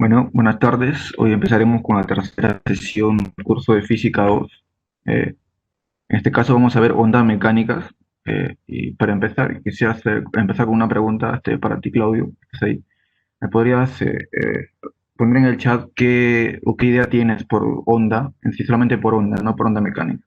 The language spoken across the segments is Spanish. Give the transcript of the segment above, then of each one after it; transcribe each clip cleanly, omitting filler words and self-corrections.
Bueno, buenas tardes. Hoy empezaremos con la tercera sesión del curso de Física 2. En este caso vamos a ver ondas mecánicas. Y para empezar, empezar con una pregunta para ti, Claudio. ¿Estás ahí? ¿Me podrías poner en el chat qué idea tienes por onda, en sí solamente por onda, no por onda mecánica?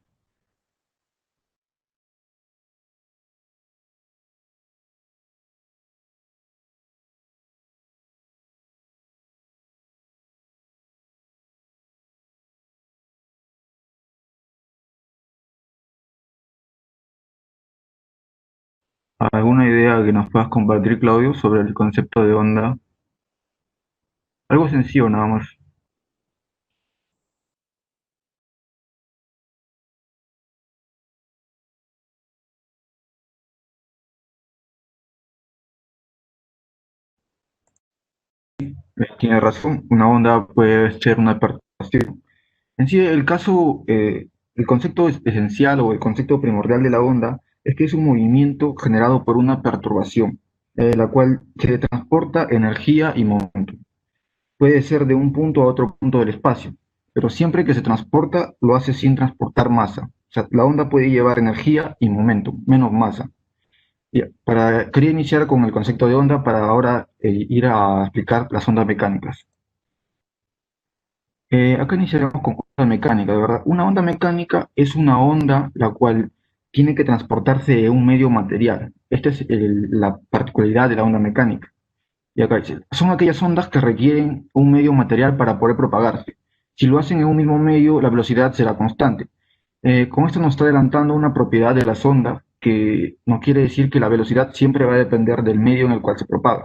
¿Alguna idea que nos puedas compartir, Claudio, sobre el concepto de onda? Algo sencillo nada más. Tiene razón, una onda puede ser una perturbación. En sí, el concepto esencial o el concepto primordial de la onda es que es un movimiento generado por una perturbación, la cual se transporta energía y momento. Puede ser de un punto a otro punto del espacio, pero siempre que se transporta lo hace sin transportar masa. O sea, la onda puede llevar energía y momento, menos masa. Quería iniciar con el concepto de onda para ahora ir a explicar las ondas mecánicas. Acá iniciaremos con onda mecánica, de verdad. Una onda mecánica es una onda la cual tiene que transportarse de un medio material. Esta es la particularidad de la onda mecánica. Y acá dice, son aquellas ondas que requieren un medio material para poder propagarse. Si lo hacen en un mismo medio, la velocidad será constante. Con esto nos está adelantando una propiedad de las ondas que nos quiere decir que la velocidad siempre va a depender del medio en el cual se propaga.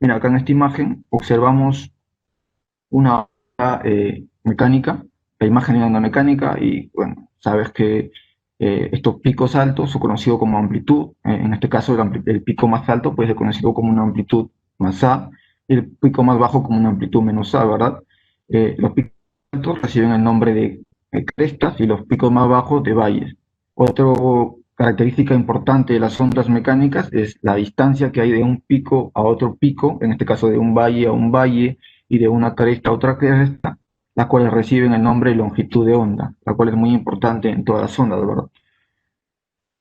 Mira, acá en esta imagen observamos una onda mecánica, la imagen de una onda mecánica, y bueno, sabes que estos picos altos son conocidos como amplitud. En este caso el pico más alto puede ser conocido como una amplitud más A, y el pico más bajo como una amplitud menos A, ¿verdad? Los picos altos reciben el nombre de crestas y los picos más bajos de valles. Otra característica importante de las ondas mecánicas es la distancia que hay de un pico a otro pico, en este caso de un valle a un valle, y de una cresta a otra cresta, las cuales reciben el nombre de longitud de onda, la cual es muy importante en todas las ondas, ¿verdad?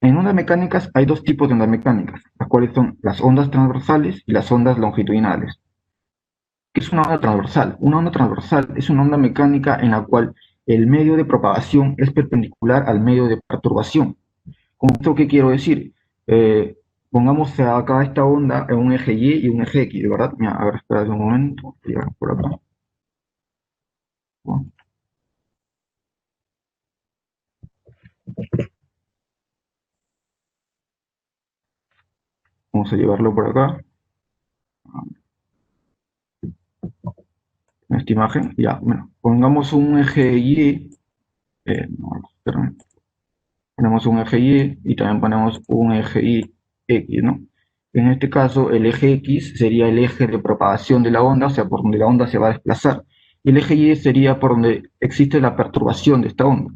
En ondas mecánicas hay dos tipos de ondas mecánicas, las cuales son las ondas transversales y las ondas longitudinales. ¿Qué es una onda transversal? Una onda transversal es una onda mecánica en la cual el medio de propagación es perpendicular al medio de perturbación. ¿Con esto qué quiero decir? Eh, Pongamos acá esta onda en un eje Y y un eje X, ¿verdad? Mira, a ver, espera un momento, por acá. ¿No? Vamos a llevarlo por acá, en esta imagen. Ya, bueno, pongamos un eje Y, no, perdón, ponemos un eje Y también ponemos un eje Y X, ¿no? En este caso, el eje X sería el eje de propagación de la onda, o sea, por donde la onda se va a desplazar. Y el eje Y sería por donde existe la perturbación de esta onda.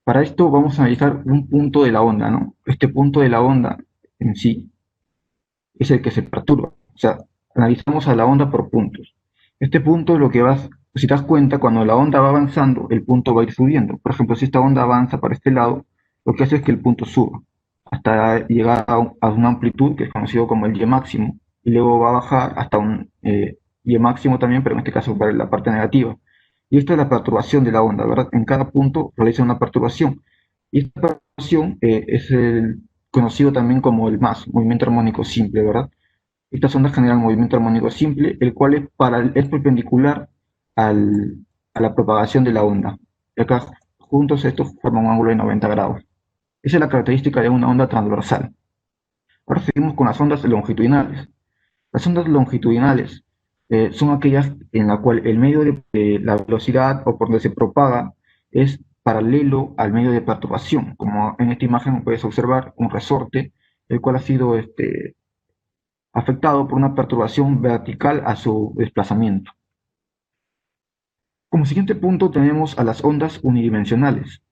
Para esto vamos a analizar un punto de la onda, ¿no? Este punto de la onda en sí es el que se perturba. O sea, analizamos a la onda por puntos. Este punto es lo que vas, si te das cuenta, cuando la onda va avanzando, el punto va a ir subiendo. Por ejemplo, si esta onda avanza para este lado, lo que hace es que el punto suba hasta llegar a una amplitud que es conocido como el Y máximo, y luego va a bajar hasta un Y máximo también, pero en este caso para la parte negativa. Y esta es la perturbación de la onda, ¿verdad? En cada punto realiza una perturbación. Y esta perturbación es el conocido también como el MAS, movimiento armónico simple, ¿verdad? Estas ondas generan movimiento armónico simple, el cual es perpendicular al, a la propagación de la onda. Y acá juntos estos forman un ángulo de 90 grados. Esa es la característica de una onda transversal. Ahora seguimos con las ondas longitudinales. Las ondas longitudinales son aquellas en la cual el medio de la velocidad o por donde se propaga es paralelo al medio de perturbación. Como en esta imagen puedes observar un resorte, el cual ha sido afectado por una perturbación vertical a su desplazamiento. Como siguiente punto tenemos a las ondas unidimensionales.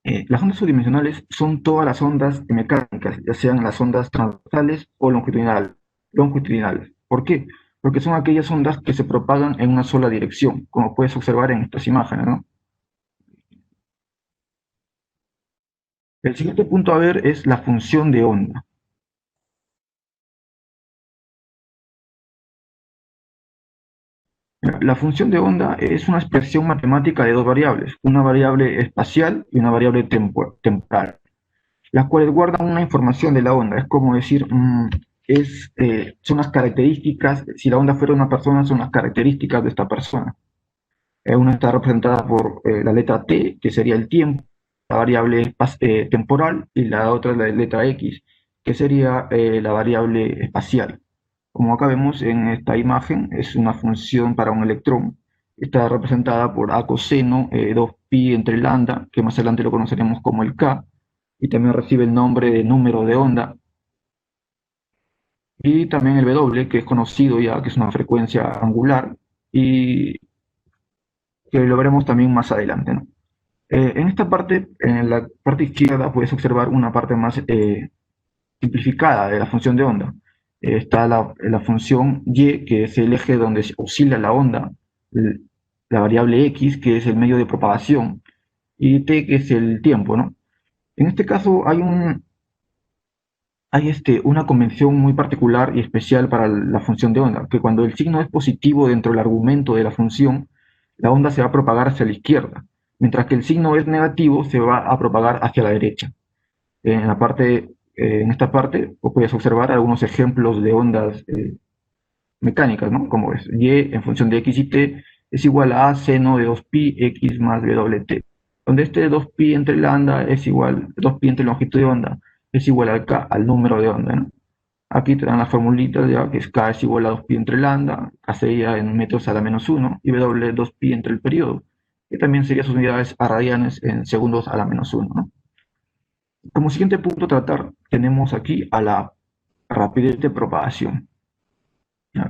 Las ondas unidimensionales son todas las ondas mecánicas, ya sean las ondas transversales o longitudinales. ¿Por qué? porque son aquellas ondas que se propagan en una sola dirección, como puedes observar en estas imágenes, ¿no? El siguiente punto a ver es la función de onda. La función de onda es una expresión matemática de dos variables, una variable espacial y una variable temporal, las cuales guardan una información de la onda. Es como decir, son las características, si la onda fuera una persona, son las características de esta persona. Una está representada por la letra T, que sería el tiempo, la variable temporal, y la otra es la letra X, que sería la variable espacial. Como acá vemos en esta imagen, es una función para un electrón. Está representada por A coseno 2pi entre lambda, que más adelante lo conoceremos como el K, y también recibe el nombre de número de onda. Y también el W, que es conocido ya, que es una frecuencia angular, y que lo veremos también más adelante, ¿no? En esta parte, en la parte izquierda, puedes observar una parte más simplificada de la función de onda. Está la función y, que es el eje donde oscila la onda, la variable x, que es el medio de propagación, y t, que es el tiempo, ¿no? En este caso hay una convención muy particular y especial para la función de onda, que cuando el signo es positivo dentro del argumento de la función, la onda se va a propagar hacia la izquierda, mientras que el signo es negativo, se va a propagar hacia la derecha. En esta parte puedes observar algunos ejemplos de ondas mecánicas, ¿no? Como es y en función de x y t es igual a seno de 2pi x más wt, donde este 2pi entre lambda es igual, 2pi entre longitud de onda es igual al k, al número de onda, ¿no? Aquí te dan las formulitas, ya que es k es igual a 2pi entre lambda, k sería en metros a la -1, y w 2pi entre el periodo, que también serían sus unidades a radianes en segundos a la -1, ¿no? Como siguiente punto a tratar, tenemos aquí a la rapidez de propagación. La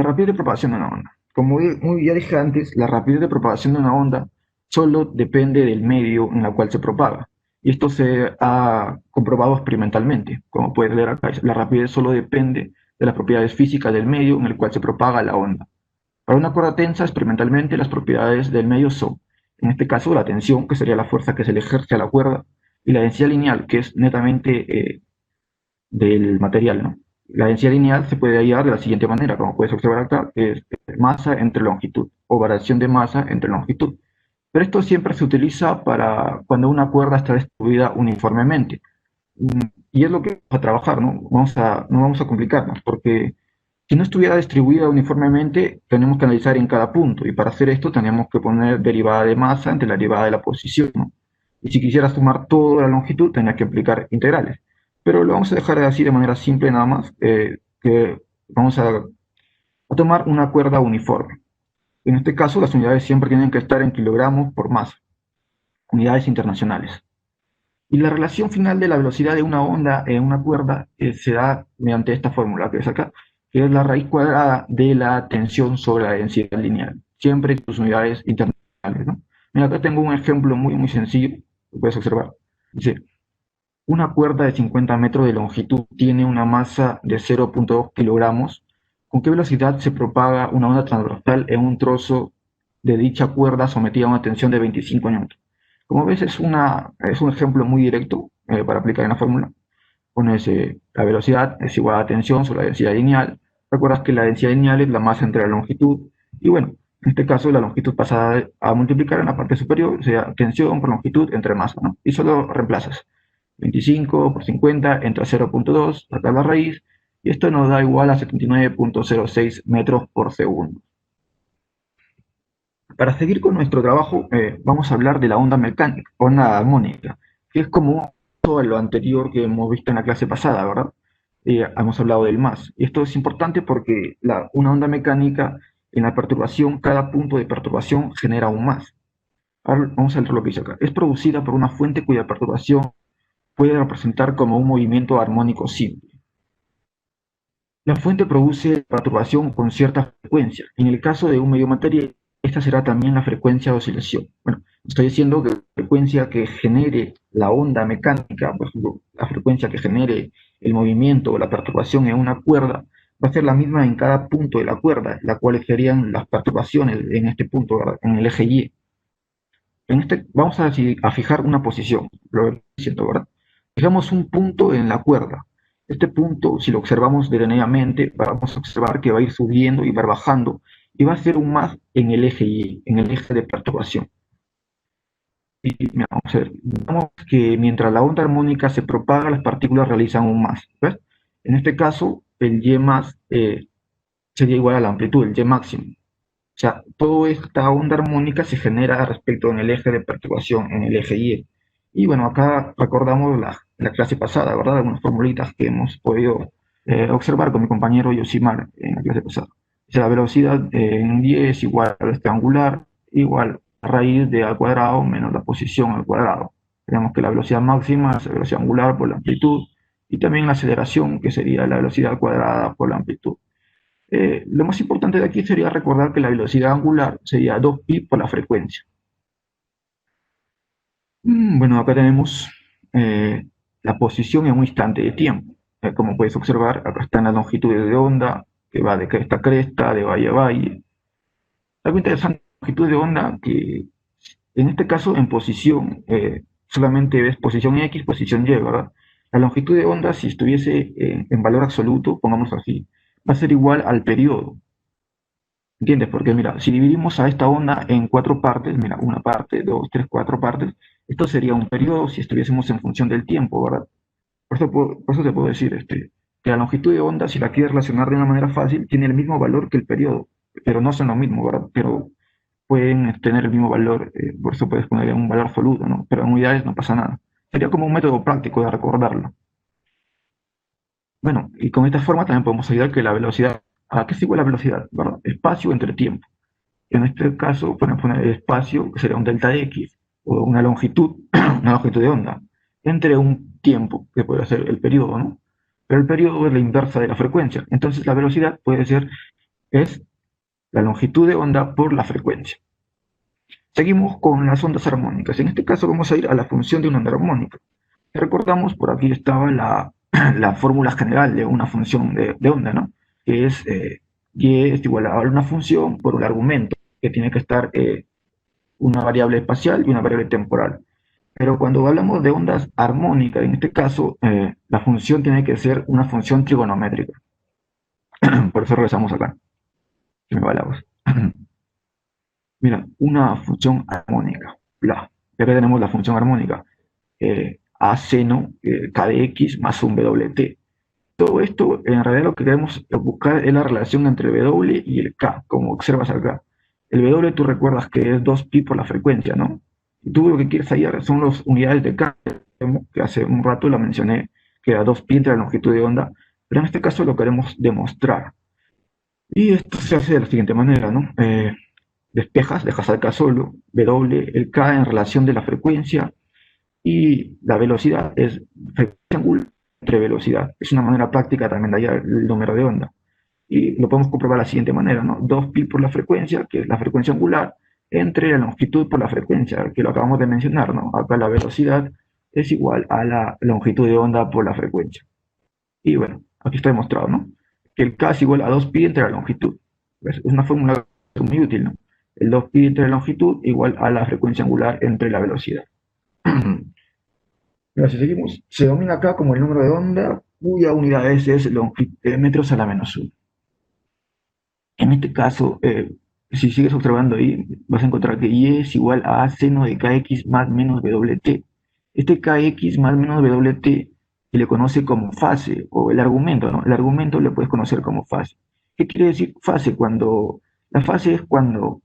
rapidez de propagación de una onda. Como ya dije antes, la rapidez de propagación de una onda solo depende del medio en el cual se propaga. Y esto se ha comprobado experimentalmente. Como puedes leer acá, la rapidez solo depende de las propiedades físicas del medio en el cual se propaga la onda. Para una cuerda tensa, experimentalmente, las propiedades del medio son, en este caso, la tensión, que sería la fuerza que se le ejerce a la cuerda, y la densidad lineal, que es netamente del material, ¿no? La densidad lineal se puede hallar de la siguiente manera, como puedes observar acá, que es masa entre longitud, o variación de masa entre longitud. Pero esto siempre se utiliza para cuando una cuerda está distribuida uniformemente. Y es lo que vamos a trabajar, ¿no? No vamos a complicarnos, porque si no estuviera distribuida uniformemente, tenemos que analizar en cada punto, y para hacer esto tenemos que poner derivada de masa entre la derivada de la posición, ¿no? Y si quisieras tomar toda la longitud, tendrías que aplicar integrales. Pero lo vamos a dejar así de manera simple nada más, que vamos a tomar una cuerda uniforme. En este caso, las unidades siempre tienen que estar en kilogramos por masa, unidades internacionales. Y la relación final de la velocidad de una onda en una cuerda se da mediante esta fórmula que es acá, que es la raíz cuadrada de la tensión sobre la densidad lineal, siempre con sus unidades internacionales, ¿no? Mira, acá tengo un ejemplo muy sencillo, lo puedes observar. Dice, una cuerda de 50 metros de longitud tiene una masa de 0.2 kilogramos. ¿Con qué velocidad se propaga una onda transversal en un trozo de dicha cuerda sometida a una tensión de 25 newtons? Como ves, es un ejemplo muy directo para aplicar en la fórmula. Pones la velocidad es igual a la tensión sobre la densidad lineal. Recuerdas que la densidad lineal es la masa entre la longitud. Y bueno, en este caso la longitud pasada a multiplicar en la parte superior, o sea, tensión por longitud entre masa, ¿no? Y solo reemplazas. 25 por 50 entra 0.2, sacar la raíz, y esto nos da igual a 79.06 metros por segundo. Para seguir con nuestro trabajo, vamos a hablar de la onda mecánica, onda armónica, que es como todo lo anterior que hemos visto en la clase pasada, ¿verdad? Hemos hablado del más. Y esto es importante porque una onda mecánica, en la perturbación, cada punto de perturbación genera un más. Ahora vamos a ver lo que dice acá. Es producida por una fuente cuya perturbación puede representar como un movimiento armónico simple. La fuente produce perturbación con cierta frecuencia. En el caso de un medio material, esta será también la frecuencia de oscilación. Bueno, estoy diciendo que la frecuencia que genere la onda mecánica, por ejemplo, la frecuencia que genere el movimiento o la perturbación en una cuerda, va a ser la misma en cada punto de la cuerda, la cual serían las perturbaciones en este punto, ¿verdad? En el eje Y. Vamos a fijar una posición, lo siento, ¿verdad? Fijamos un punto en la cuerda. Este punto, si lo observamos detenidamente, vamos a observar que va a ir subiendo y va bajando, y va a ser un más en el eje Y, en el eje de perturbación. Y mira, vamos a ver, vemos que mientras la onda armónica se propaga, las partículas realizan un más. ¿Ves? En este caso, el Y más sería igual a la amplitud, el Y máximo. O sea, toda esta onda armónica se genera respecto en el eje de perturbación, en el eje Y. Y bueno, acá recordamos la clase pasada, ¿verdad? Algunas formulitas que hemos podido observar con mi compañero Yosimar en la clase pasada. O sea, la velocidad en Y es igual a este angular, igual a raíz de al cuadrado menos la posición al cuadrado. Tenemos que la velocidad máxima es la velocidad angular por la amplitud, y también la aceleración, que sería la velocidad cuadrada por la amplitud. Lo más importante de aquí sería recordar que la velocidad angular sería 2pi por la frecuencia. Bueno, acá tenemos la posición en un instante de tiempo. Como puedes observar, acá están las longitudes de onda, que va de cresta a cresta, de valle a valle. Algo interesante, longitud de onda, que en este caso en posición, solamente ves posición X, posición Y, ¿verdad? La longitud de onda, si estuviese en valor absoluto, pongamos así, va a ser igual al periodo. ¿Entiendes? Porque mira, si dividimos a esta onda en cuatro partes, mira, una parte, dos, tres, cuatro partes, esto sería un periodo si estuviésemos en función del tiempo, ¿verdad? Por eso te puedo decir que la longitud de onda, si la quieres relacionar de una manera fácil, tiene el mismo valor que el periodo, pero no son lo mismo, ¿verdad? Pero pueden tener el mismo valor, por eso puedes ponerle un valor absoluto, ¿no? Pero en unidades no pasa nada. Sería como un método práctico de recordarlo. Bueno, y con esta forma también podemos ayudar que la velocidad, ¿a qué es igual la velocidad? ¿Verdad? Espacio entre tiempo. En este caso, podemos poner el espacio, que sería un delta X, o una longitud, una longitud de onda, entre un tiempo, que puede ser el periodo, ¿no? Pero el periodo es la inversa de la frecuencia. Entonces la velocidad es la longitud de onda por la frecuencia. Seguimos con las ondas armónicas. En este caso vamos a ir a la función de una onda armónica. Recordamos, por aquí estaba la fórmula general de una función de onda, ¿no? Que es y es igual a una función por un argumento, que tiene que estar una variable espacial y una variable temporal. Pero cuando hablamos de ondas armónicas, en este caso, la función tiene que ser una función trigonométrica. Por eso regresamos acá. Que me va la voz. Mira, una función armónica. Ya que tenemos la función armónica. A seno k de x más un wt. Todo esto, en realidad lo que queremos buscar es la relación entre el W y el K, como observas acá. El W tú recuerdas que es 2pi por la frecuencia, ¿no? Y tú lo que quieres hallar son las unidades de K, que hace un rato la mencioné, que era 2pi entre la longitud de onda, pero en este caso lo queremos demostrar. Y esto se hace de la siguiente manera, ¿no? Dejas al K solo, W, el K en relación de la frecuencia, y la velocidad es frecuencia angular entre velocidad. Es una manera práctica también de hallar el número de onda. Y lo podemos comprobar de la siguiente manera, ¿no? 2pi por la frecuencia, que es la frecuencia angular, entre la longitud por la frecuencia, que lo acabamos de mencionar, ¿no? Acá la velocidad es igual a la longitud de onda por la frecuencia. Y bueno, aquí está demostrado, ¿no? Que el K es igual a 2pi entre la longitud. ¿Ves? Es una fórmula muy útil, ¿no? El 2pi entre la longitud igual a la frecuencia angular entre la velocidad. Mira, si seguimos, se domina acá como el número de onda cuya unidad es metros a la menos 1. En este caso, si sigues observando ahí, vas a encontrar que Y es igual a seno de kx más menos wt. Este kx más menos wt se le conoce como fase, o el argumento, ¿no? El argumento le puedes conocer como fase. ¿Qué quiere decir fase? La fase es cuando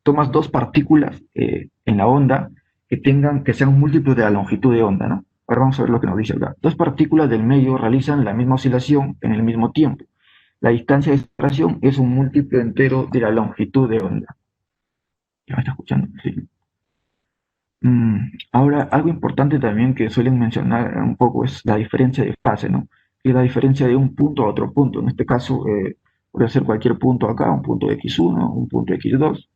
tomas dos partículas en la onda que sean múltiplos de la longitud de onda, ¿no? Ahora vamos a ver lo que nos dice acá. Dos partículas del medio realizan la misma oscilación en el mismo tiempo. La distancia de separación es un múltiplo entero de la longitud de onda. ¿Ya me está escuchando? Sí. Ahora, algo importante también que suelen mencionar un poco es la diferencia de fase, ¿no? Que es la diferencia de un punto a otro punto. En este caso, puede ser cualquier punto acá, un punto x1, un punto x2.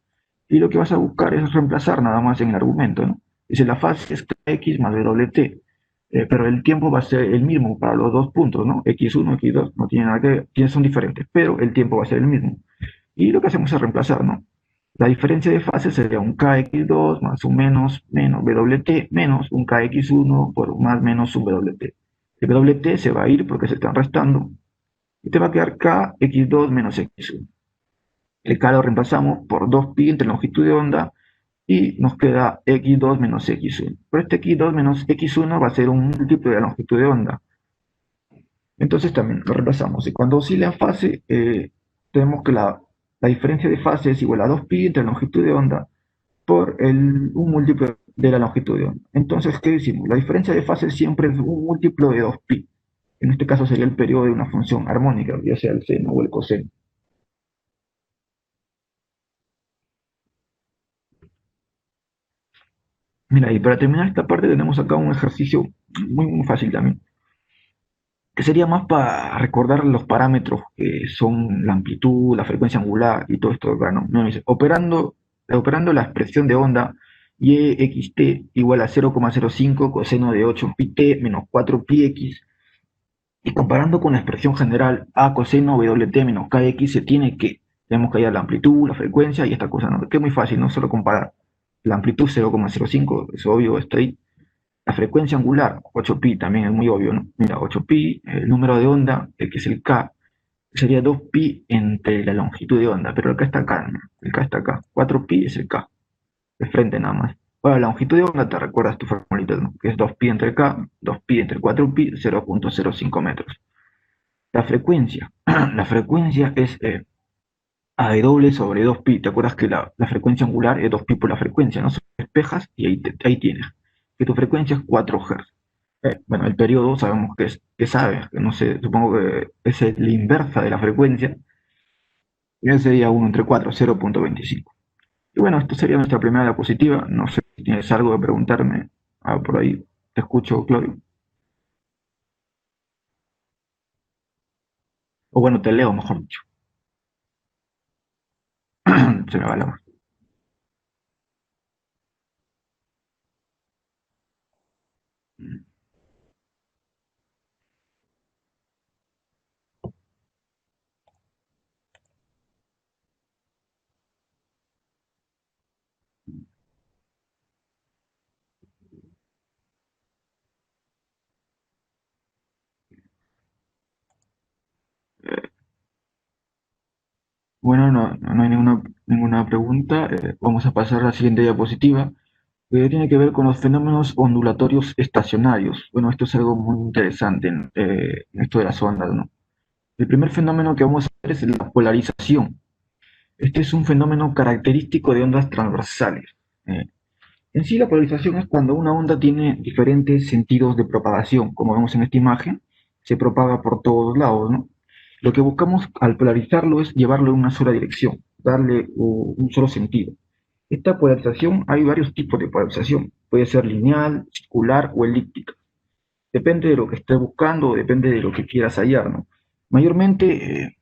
Y lo que vas a buscar es reemplazar nada más en el argumento, ¿no? Dice la fase es x más wt. pero el tiempo va a ser el mismo para los dos puntos, ¿no? X1, X2, no tienen nada que ver, son diferentes, pero el tiempo va a ser el mismo. Y lo que hacemos es reemplazar, ¿no? La diferencia de fase sería un kx2 más un menos wt menos un kx1 por un más menos un wt. El wt se va a ir porque se están restando y te va a quedar kx2 menos x1. El k lo reemplazamos por 2pi entre longitud de onda y nos queda x2 menos x1. Pero este x2 menos x1 va a ser un múltiplo de la longitud de onda. Entonces también lo reemplazamos. Y cuando oscila en fase, tenemos que la diferencia de fase es igual a 2pi entre la longitud de onda por un múltiplo de la longitud de onda. Entonces, ¿qué decimos? La diferencia de fase siempre es un múltiplo de 2pi. En este caso sería el periodo de una función armónica, ya sea el seno o el coseno. Mira, y para terminar esta parte tenemos acá un ejercicio muy fácil también, que sería más para recordar los parámetros que son la amplitud, la frecuencia angular y todo esto acá, ¿no? No dice, operando la expresión de onda y xt igual a 0,05 coseno de 8 pi t menos 4 pi x, y comparando con la expresión general a coseno wt menos kx, tenemos que hallar la amplitud, la frecuencia y esta cosa, ¿no? Que es muy fácil, no solo comparar la amplitud 0,05, es obvio, está ahí. La frecuencia angular, 8pi, también es muy obvio, ¿no? Mira, 8pi, el número de onda, que es el k, sería 2pi entre la longitud de onda, pero el k está acá, ¿no? El k está acá. 4pi es el k, de frente nada más. Ahora, la longitud de onda, te recuerdas tu formulita, ¿no? Que es 2pi entre k, 2pi entre 4pi, 0,05 metros. La frecuencia, la frecuencia es a de doble sobre 2pi. ¿Te acuerdas que la frecuencia angular es 2pi por la frecuencia, ¿no? Se despejas y ahí tienes. Que tu frecuencia es 4 Hz. Bueno, el periodo sabemos que sabe, que no sé, supongo que es la inversa de la frecuencia, y ese sería 1 entre 4, 0,25. Y bueno, esto sería nuestra primera diapositiva. No sé si tienes algo que preguntarme. Por ahí te escucho, Claudio. O bueno, te leo, mejor dicho. Se me va la mano. Bueno, no hay ninguna pregunta. Vamos a pasar a la siguiente diapositiva, que tiene que ver con los fenómenos ondulatorios estacionarios. Bueno, esto es algo muy interesante en esto de las ondas, ¿no? El primer fenómeno que vamos a ver es la polarización. Este es un fenómeno característico de ondas transversales. Eh, en sí, la polarización es cuando una onda tiene diferentes sentidos de propagación. Como vemos en esta imagen, se propaga por todos lados, ¿no? Lo que buscamos al polarizarlo es llevarlo en una sola dirección, darle un solo sentido. Esta polarización, hay varios tipos de polarización. Puede ser lineal, circular o elíptica. Depende de lo que estés buscando, depende de lo que quieras hallar, ¿no? Mayormente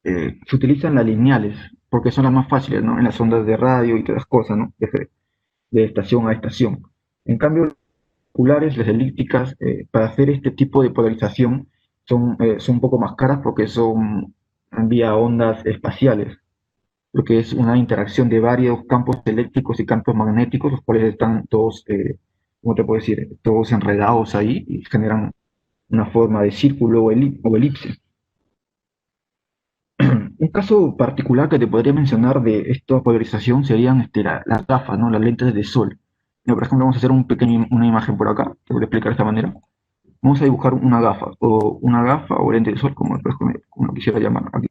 se utilizan las lineales, porque son las más fáciles, ¿no? En las ondas de radio y todas las cosas, ¿no? De estación a estación. En cambio, las circulares, las elípticas, para hacer este tipo de polarización son un poco más caras porque son vía ondas espaciales, porque es una interacción de varios campos eléctricos y campos magnéticos, los cuales están todos, ¿cómo te puedo decir? Todos enredados ahí y generan una forma de círculo o elipse. Un caso particular que te podría mencionar de esta polarización serían las gafas, ¿no? Las lentes de sol. Mira, por ejemplo, vamos a hacer una imagen por acá, te voy a explicar de esta manera. Vamos a dibujar una gafa o lente de sol, como lo quisiera llamar. Aquí.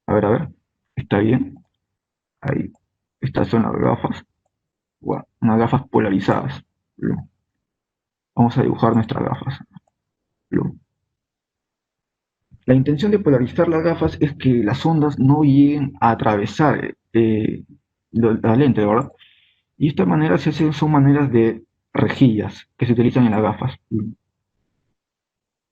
A ver, está bien. Ahí. Estas son las gafas. Wow, unas gafas polarizadas. Vamos a dibujar nuestras gafas. La intención de polarizar las gafas es que las ondas no lleguen a atravesar la lente, ¿verdad? Y esta manera son maneras de rejillas que se utilizan en las gafas.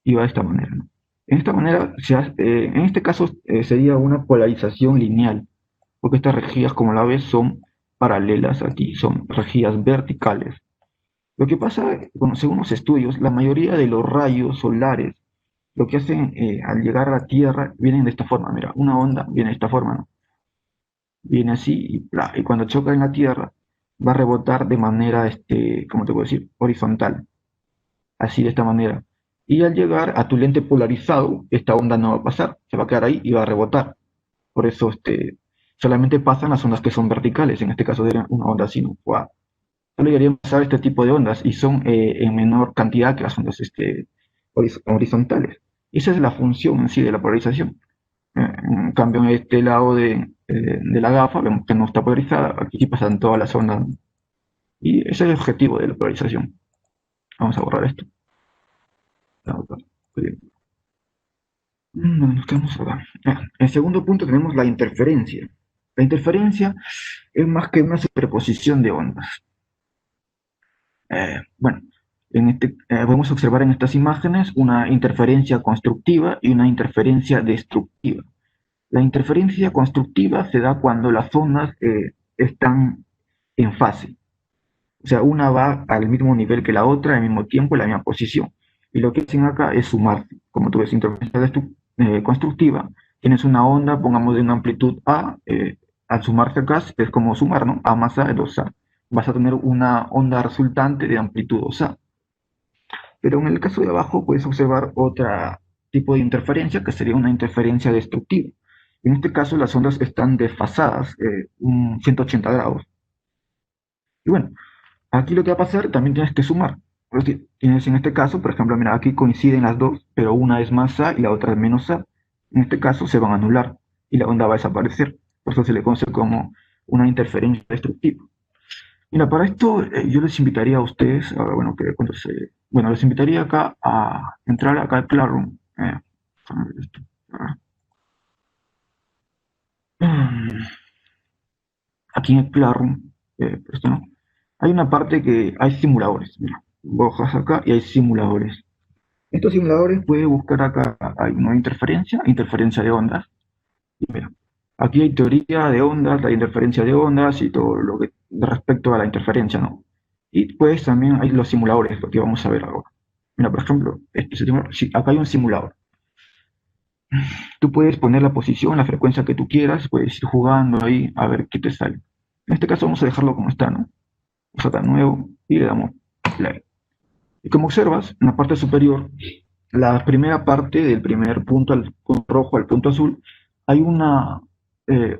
Y va de esta manera, ¿no? En esta manera, en este caso sería una polarización lineal, porque estas rejillas, como la ves, son paralelas aquí, son rejillas verticales. Lo que pasa, bueno, según los estudios, la mayoría de los rayos solares, lo que hacen al llegar a la Tierra, vienen de esta forma. Mira, una onda viene de esta forma, ¿no? Viene así y cuando choca en la Tierra, va a rebotar de manera, ¿cómo te puedo decir? Horizontal, así de esta manera. Y al llegar a tu lente polarizado, esta onda no va a pasar, se va a quedar ahí y va a rebotar. Por eso, solamente pasan las ondas que son verticales, en este caso sería una onda así, ¿no? Wow. Solo llegaría a pasar este tipo de ondas y son en menor cantidad que las ondas horizontales. Esa es la función en sí de la polarización. En cambio, en este lado de la gafa vemos que no está polarizada, aquí sí pasan todas las ondas. Y ese es el objetivo de la polarización. Vamos a borrar esto. Bueno, nos quedamos acá. En segundo punto tenemos la interferencia. La interferencia es más que una superposición de ondas. Bueno, podemos observar en estas imágenes una interferencia constructiva y una interferencia destructiva. La interferencia constructiva se da cuando las ondas están en fase. O sea, una va al mismo nivel que la otra, al mismo tiempo, en la misma posición. Y lo que hacen acá es sumar. Como tú ves, interferencia constructiva, tienes una onda, pongamos de una amplitud A, al sumarse acá es como sumar, ¿no? A más A es 2A. Vas a tener una onda resultante de amplitud 2A. Pero en el caso de abajo puedes observar otro tipo de interferencia que sería una interferencia destructiva. En este caso las ondas están desfasadas un 180 grados. Y bueno, aquí lo que va a pasar también tienes que sumar. Porque tienes en este caso, por ejemplo, mira, aquí coinciden las dos, pero una es más A y la otra es menos A. En este caso se van a anular y la onda va a desaparecer. Por eso se le conoce como una interferencia destructiva. Mira, para esto yo les invitaría a ustedes, bueno, que cuando bueno, les invitaría acá a entrar acá al Classroom. Déjame ver esto. Aquí en el Classroom, esto no. Hay una parte que hay simuladores. Mira, bajas acá y hay simuladores. Estos simuladores puedes buscar acá, hay una interferencia de ondas. Y mira, aquí hay teoría de ondas, la interferencia de ondas y todo lo que respecto a la interferencia, ¿no? Y pues también hay los simuladores, lo que vamos a ver ahora. Mira, por ejemplo, sí, acá hay un simulador. Tú puedes poner la posición, la frecuencia que tú quieras, puedes ir jugando ahí a ver qué te sale. En este caso vamos a dejarlo como está, ¿no? Vamos acá nuevo y le damos play. Y como observas, en la parte superior, la primera parte del primer punto, al punto rojo al punto azul, hay una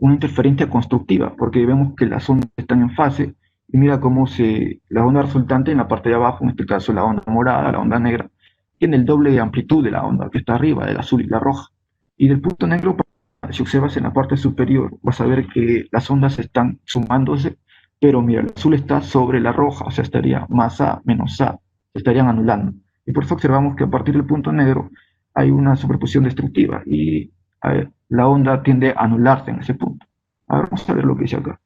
interferencia constructiva, porque vemos que las ondas están en fase, y mira cómo la onda resultante en la parte de abajo, en este caso la onda morada, la onda negra, tiene el doble de amplitud de la onda que está arriba, del azul y la roja. Y del punto negro, si observas en la parte superior, vas a ver que las ondas están sumándose, pero mira, el azul está sobre la roja, o sea, estaría más A menos A, se estarían anulando. Y por eso observamos que a partir del punto negro hay una superposición destructiva y la onda tiende a anularse en ese punto. Ahora vamos a ver lo que dice acá.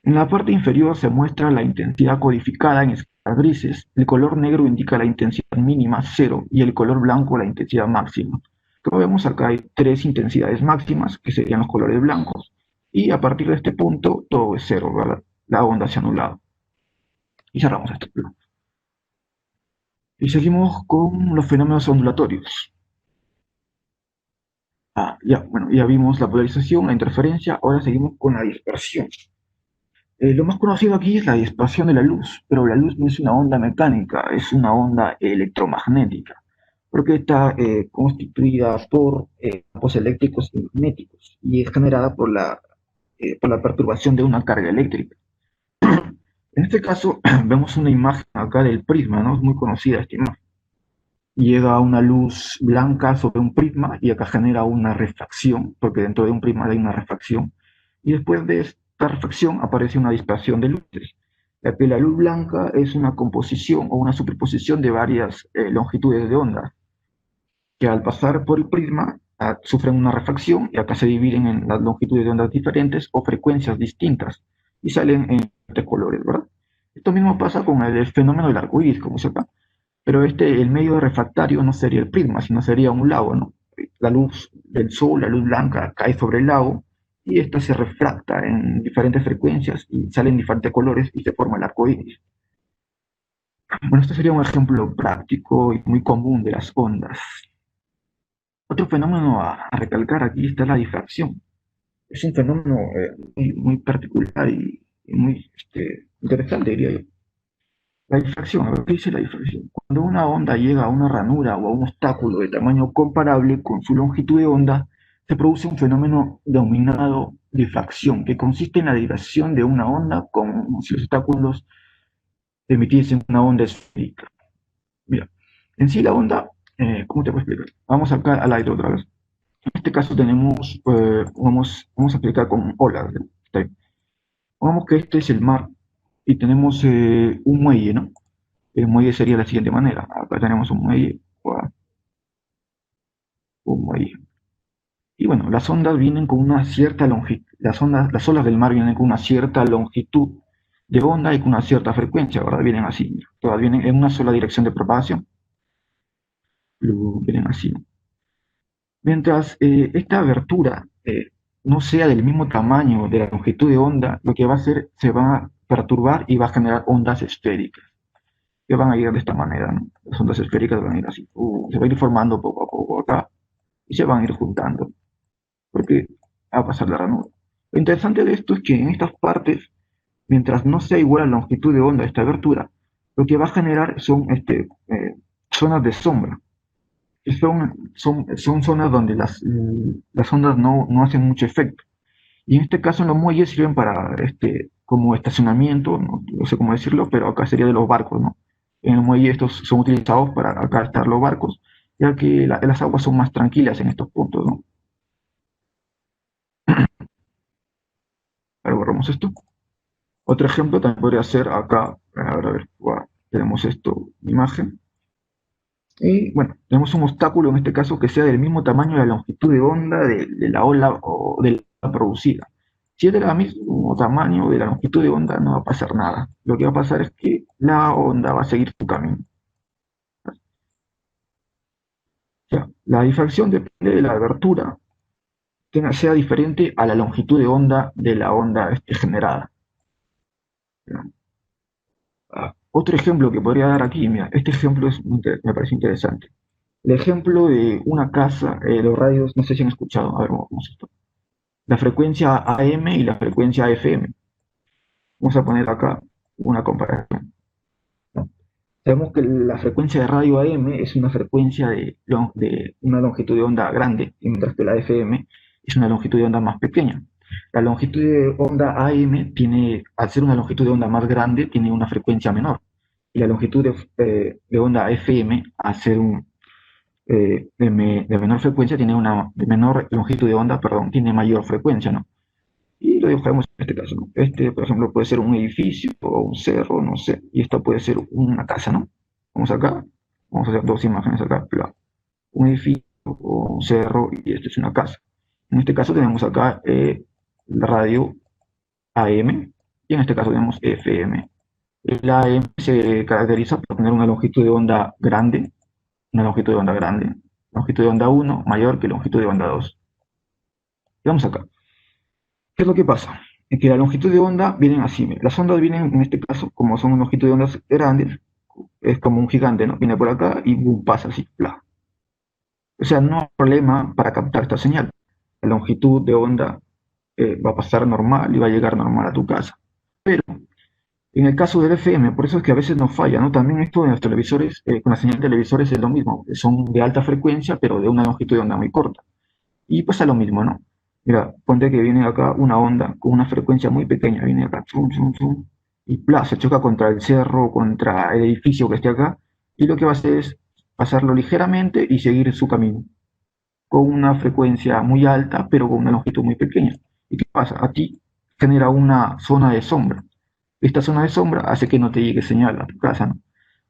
En la parte inferior se muestra la intensidad codificada en escalas grises. El color negro indica la intensidad mínima, 0, y el color blanco la intensidad máxima. Como vemos acá hay tres intensidades máximas, que serían los colores blancos, y a partir de este punto todo es 0, ¿verdad? La onda se ha anulado. Y cerramos este plano. Y seguimos con los fenómenos ondulatorios. Ya, bueno, ya vimos la polarización, la interferencia, ahora seguimos con la dispersión. Lo más conocido aquí es la dispersión de la luz, pero la luz no es una onda mecánica, es una onda electromagnética, porque está constituida por campos eléctricos y magnéticos y es generada por la perturbación de una carga eléctrica. En este caso, vemos una imagen acá del prisma, ¿no? Es muy conocida esta imagen. Llega una luz blanca sobre un prisma y acá genera una refracción, porque dentro de un prisma hay una refracción. Y después de esta refracción aparece una dispersión de luces, ya que la luz blanca es una composición o una superposición de varias longitudes de onda, que al pasar por el prisma sufren una refracción y acá se dividen en las longitudes de ondas diferentes o frecuencias distintas y salen en tres colores, ¿verdad? Esto mismo pasa con el fenómeno del arco iris, como se llama, pero el medio refractario no sería el prisma, sino sería un lago, ¿no? La luz del sol, la luz blanca, cae sobre el lago y esta se refracta en diferentes frecuencias y salen diferentes colores y se forma el arco iris. Bueno, este sería un ejemplo práctico y muy común de las ondas. Otro fenómeno a recalcar aquí está la difracción. Es un fenómeno muy particular y muy interesante, diría yo. La difracción, a ver, ¿qué dice la difracción? Cuando una onda llega a una ranura o a un obstáculo de tamaño comparable con su longitud de onda, se produce un fenómeno denominado difracción, que consiste en la dirección de una onda como si los obstáculos emitiesen una onda esférica. Mira, en sí la onda, ¿cómo te puedo explicar? Vamos acá al aire otra vez. En este caso tenemos, vamos a explicar con olas. ¿Sí? Vamos que este es el mar y tenemos un muelle, ¿no? El muelle sería de la siguiente manera. Acá tenemos un muelle, un muelle. Y bueno, las ondas vienen con una cierta longitud, las olas del mar vienen con una cierta longitud de onda y con una cierta frecuencia, ¿verdad? Vienen así, todas vienen en una sola dirección de propagación, vienen así. Mientras esta abertura no sea del mismo tamaño de la longitud de onda, lo que va a hacer, se va a perturbar y va a generar ondas esféricas, que van a ir de esta manera, ¿no? Las ondas esféricas van a ir así, se va a ir formando poco a poco acá y se van a ir juntando, porque va a pasar la ranura. Lo interesante de esto es que en estas partes, mientras no sea igual a la longitud de onda de esta abertura, lo que va a generar son zonas de sombra, que son zonas donde las ondas no hacen mucho efecto. Y en este caso los muelles sirven para como estacionamiento, no sé cómo decirlo, pero acá sería de los barcos, ¿no? En el muelle estos son utilizados para acá estar los barcos, ya que las aguas son más tranquilas en estos puntos, ¿no? Ahora borramos esto. Otro ejemplo también podría ser acá, a ver, tenemos esto, imagen. Y bueno, tenemos un obstáculo en este caso que sea del mismo tamaño de la longitud de onda de la ola o de la ola producida. Si es del mismo tamaño de la longitud de onda, no va a pasar nada. Lo que va a pasar es que la onda va a seguir su camino. O sea, la difracción depende de la abertura, que sea diferente a la longitud de onda de la onda generada. Otro ejemplo que podría dar aquí, mira, este ejemplo me parece interesante. El ejemplo de una casa, los radios, no sé si han escuchado, a ver, vamos a esto. La frecuencia AM y la frecuencia FM. Vamos a poner acá una comparación. ¿No? Sabemos que la frecuencia de radio AM es una frecuencia de una longitud de onda grande, mientras que la FM es una longitud de onda más pequeña. La longitud de onda AM tiene, al ser una longitud de onda más grande, tiene una frecuencia menor. Y la longitud de onda FM, al ser de menor frecuencia, tiene una de menor longitud de onda, perdón, tiene mayor frecuencia, ¿no? Y lo dibujamos en este caso, ¿no? Este, por ejemplo, puede ser un edificio o un cerro, no sé, y esta puede ser una casa, ¿no? Vamos acá, vamos a hacer dos imágenes acá, un edificio o un cerro y esta es una casa. En este caso tenemos acá la radio AM y en este caso tenemos FM. El AM se caracteriza por tener una longitud de onda grande, una longitud de onda grande, longitud de onda uno mayor que longitud de onda 2. Y vamos acá. ¿Qué es lo que pasa? Es que la longitud de onda vienen así. Las ondas vienen, en este caso, como son longitud de ondas grandes, es como un gigante, ¿no? Viene por acá y boom, pasa así. Bla. O sea, no hay problema para captar esta señal. La longitud de onda va a pasar normal y va a llegar normal a tu casa. Pero en el caso del FM, por eso es que a veces nos falla, ¿no? También esto en los televisores, con la señal de televisores es lo mismo. Son de alta frecuencia, pero de una longitud de onda muy corta. Y pasa lo mismo, ¿no? Mira, ponte que viene acá una onda con una frecuencia muy pequeña, viene acá, zum, zum, zum, y se choca contra el cerro, contra el edificio que esté acá, y lo que va a hacer es pasarlo ligeramente y seguir su camino, con una frecuencia muy alta, pero con una longitud muy pequeña. ¿Y qué pasa? A ti genera una zona de sombra. Esta zona de sombra hace que no te llegue señal a tu casa, ¿no?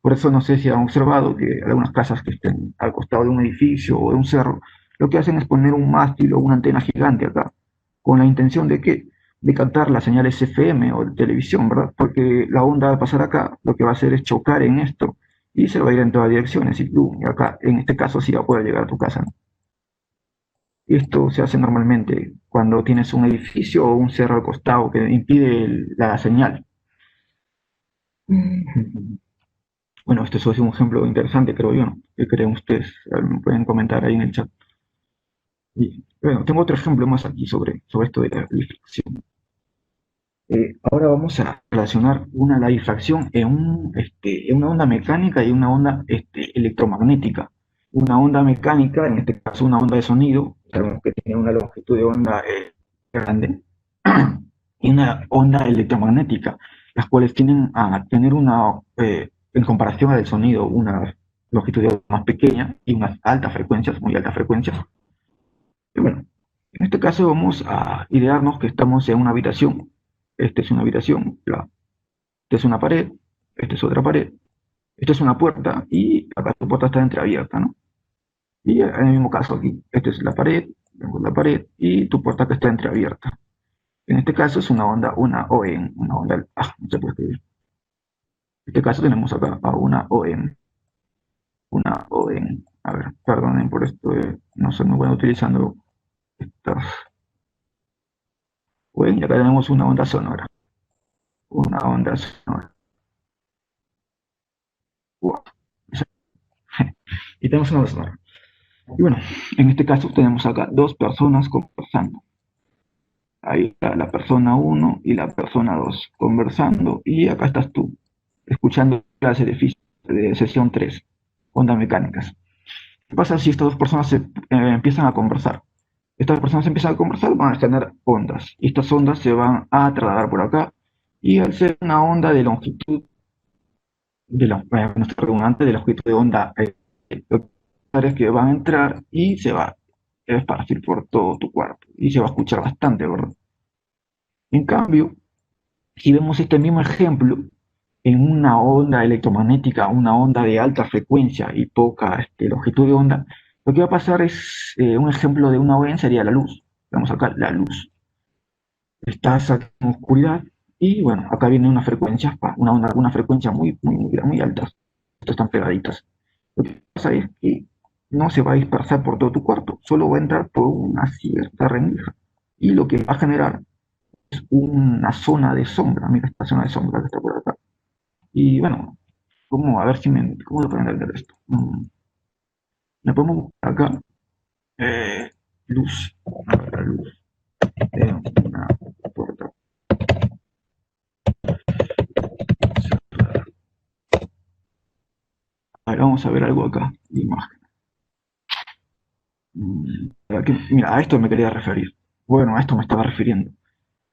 Por eso no sé si han observado que algunas casas que estén al costado de un edificio o de un cerro, lo que hacen es poner un mástil o una antena gigante acá, con la intención de que de captar las señales FM o de televisión, ¿verdad? Porque la onda al pasar acá, lo que va a hacer es chocar en esto y se va a ir en todas direcciones y tú, y acá, en este caso, sí va a poder llegar a tu casa, ¿no? Esto se hace normalmente cuando tienes un edificio o un cerro al costado que impide la señal. Bueno, este es un ejemplo interesante, creo yo, ¿no? ¿Qué creen ustedes? A ver, me pueden comentar ahí en el chat. Y, bueno, tengo otro ejemplo más aquí sobre esto de la difracción. Ahora vamos a relacionar la difracción en una onda mecánica y una onda electromagnética. Una onda mecánica, en este caso una onda de sonido, sabemos que tiene una longitud de onda grande, y una onda electromagnética, las cuales tienen a tener en comparación al sonido, una longitud de onda más pequeña y unas altas frecuencias, muy altas frecuencias. Y bueno, en este caso vamos a idearnos que estamos en una habitación. Esta es una habitación, esta es una pared, esta es otra pared, esta es una puerta y acá la puerta está entreabierta, ¿no? Y en el mismo caso aquí, esta es la pared y tu puerta que está entreabierta. En este caso es una ON, una onda, no se puede escribir. En este caso tenemos acá a una ON. A ver, perdonen por esto, no soy muy bueno utilizando estas ON. Y acá tenemos una onda sonora. Wow. Y tenemos una onda sonora. Y bueno, en este caso tenemos acá dos personas conversando. Ahí está la persona uno y la persona 2 conversando. Y acá estás tú, escuchando clase de física de sesión 3, ondas mecánicas. ¿Qué pasa si estas dos personas empiezan a conversar? Estas personas empiezan a conversar, van a tener ondas. Y estas ondas se van a trasladar por acá. Y al ser una onda de longitud, no estoy redundante, de longitud de onda, lo que pasa es que van a entrar y se va a esparcir por todo tu cuerpo. Y se va a escuchar bastante, ¿verdad? En cambio, si vemos este mismo ejemplo en una onda electromagnética, una onda de alta frecuencia y poca longitud de onda, lo que va a pasar es un ejemplo de una ON sería la luz. Vemos acá la luz. Estás aquí en oscuridad y bueno, acá viene una frecuencia, una frecuencia muy alta. Estas están pegaditas. Lo que pasa es que no se va a dispersar por todo tu cuarto, solo va a entrar por una cierta rendija. Y lo que va a generar es una zona de sombra. Mira esta zona de sombra que está por acá. Y bueno, a ver si ¿cómo lo pueden entender esto? Le podemos buscar acá eh, luz. A ver, la luz de una puerta. A ver, vamos a ver algo acá, de imagen. Mira, a esto me quería referir. Bueno, a esto me estaba refiriendo.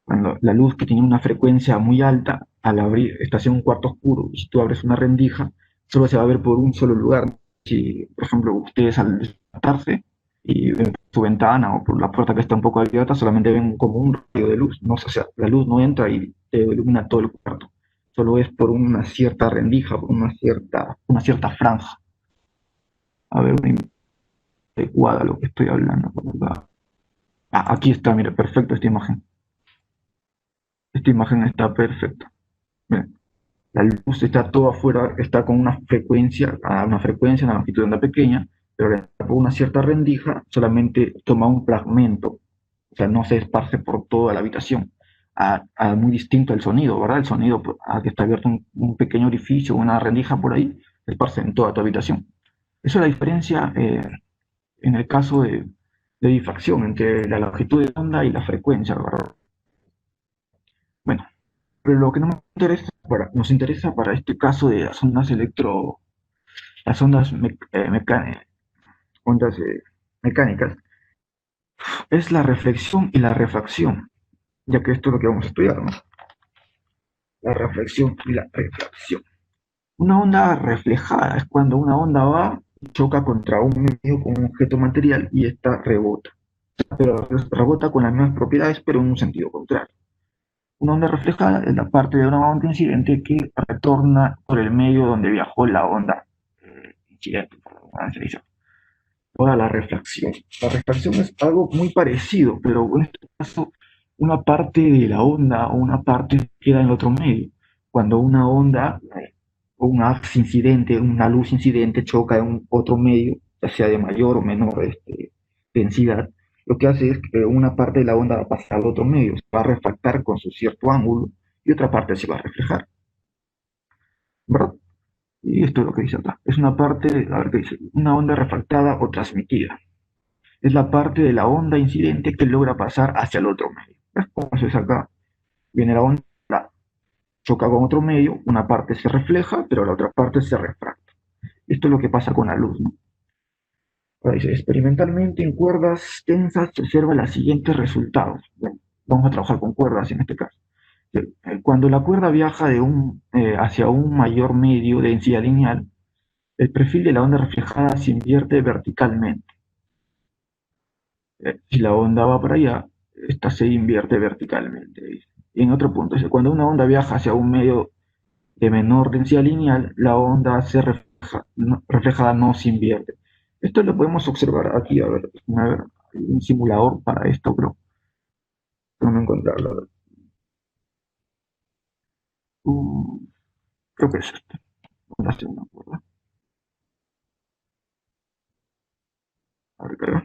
Cuando la luz que tiene una frecuencia muy alta, al abrir, estás en un cuarto oscuro, y si tú abres una rendija, solo se va a ver por un solo lugar. Si, por ejemplo, ustedes al despertarse y ven por su ventana o por la puerta que está un poco abierta, solamente ven como un rayo de luz. No, o sea, la luz no entra y te ilumina todo el cuarto. Solo es por una cierta rendija, por una cierta franja. A ver, una adecuada lo que estoy hablando. Aquí está, mira, perfecto esta imagen. Esta imagen está perfecta. Mira, la luz está todo afuera, está con una longitud de onda pequeña, pero por una cierta rendija solamente toma un fragmento, o sea, no se esparce por toda la habitación. Muy distinto al sonido, ¿verdad? El sonido, que está abierto un pequeño orificio, una rendija por ahí, se esparce en toda tu habitación. Eso es la diferencia en el caso de difracción entre la longitud de onda y la frecuencia, ¿verdad? Bueno, pero lo que no nos interesa para este caso de las ondas mecánicas, es la reflexión y la refracción, ya que esto es lo que vamos a estudiar, ¿no? La reflexión y la refracción. Una onda reflejada es cuando una onda va y choca contra un medio con un objeto material y esta rebota. Pero rebota con las mismas propiedades, pero en un sentido contrario. Una onda reflejada es la parte de una onda incidente que retorna por el medio donde viajó la onda incidente, por la redundancia. Toda la refracción. La refracción es algo muy parecido, pero en este caso una parte de la onda o una parte queda en el otro medio. Cuando una onda o un ax incidente, una luz incidente choca en un otro medio, ya sea de mayor o menor densidad, lo que hace es que una parte de la onda va a pasar al otro medio, se va a refractar con su cierto ángulo y otra parte se va a reflejar, ¿verdad? Y esto es lo que dice acá. Es una parte, a ver qué dice, una onda refractada o transmitida. Es la parte de la onda incidente que logra pasar hacia el otro medio. Entonces acá viene la onda, choca con otro medio, una parte se refleja, pero la otra parte se refracta. Esto es lo que pasa con la luz, ¿no? Ahora dice, experimentalmente en cuerdas tensas se observa los siguientes resultados. Bueno, vamos a trabajar con cuerdas en este caso. Cuando la cuerda viaja hacia un mayor medio de densidad lineal, el perfil de la onda reflejada se invierte verticalmente. Si la onda va para allá, esta se invierte verticalmente. Dice. Y en otro punto, dice, cuando una onda viaja hacia un medio de menor densidad lineal, la onda reflejada no se invierte. Esto lo podemos observar aquí, a ver, hay un simulador para esto, pero no encontrarlo. A ver. Uh, creo que es este. La segunda cuerda. A ver, carga.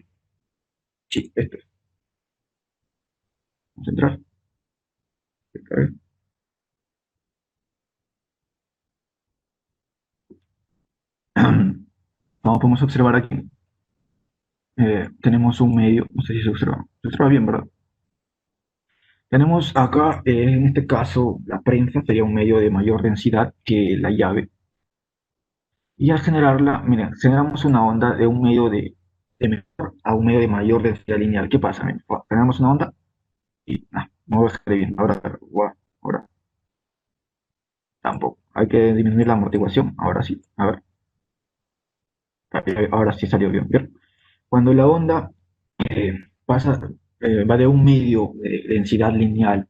Sí, este es. Vamos a entrar. Como podemos observar aquí, tenemos un medio, no sé si se observa bien, ¿verdad? Tenemos acá, en este caso, la prensa sería un medio de mayor densidad que la llave. Y al generarla, miren, generamos una onda de un medio de menor a un medio de mayor densidad lineal. ¿Qué pasa? Miren, generamos una onda y no voy a dejar bien. Ahora tampoco. Hay que disminuir la amortiguación. Ahora sí. A ver, ahora sí salió bien. ¿Bien? Cuando la onda eh, pasa, va de un medio de densidad lineal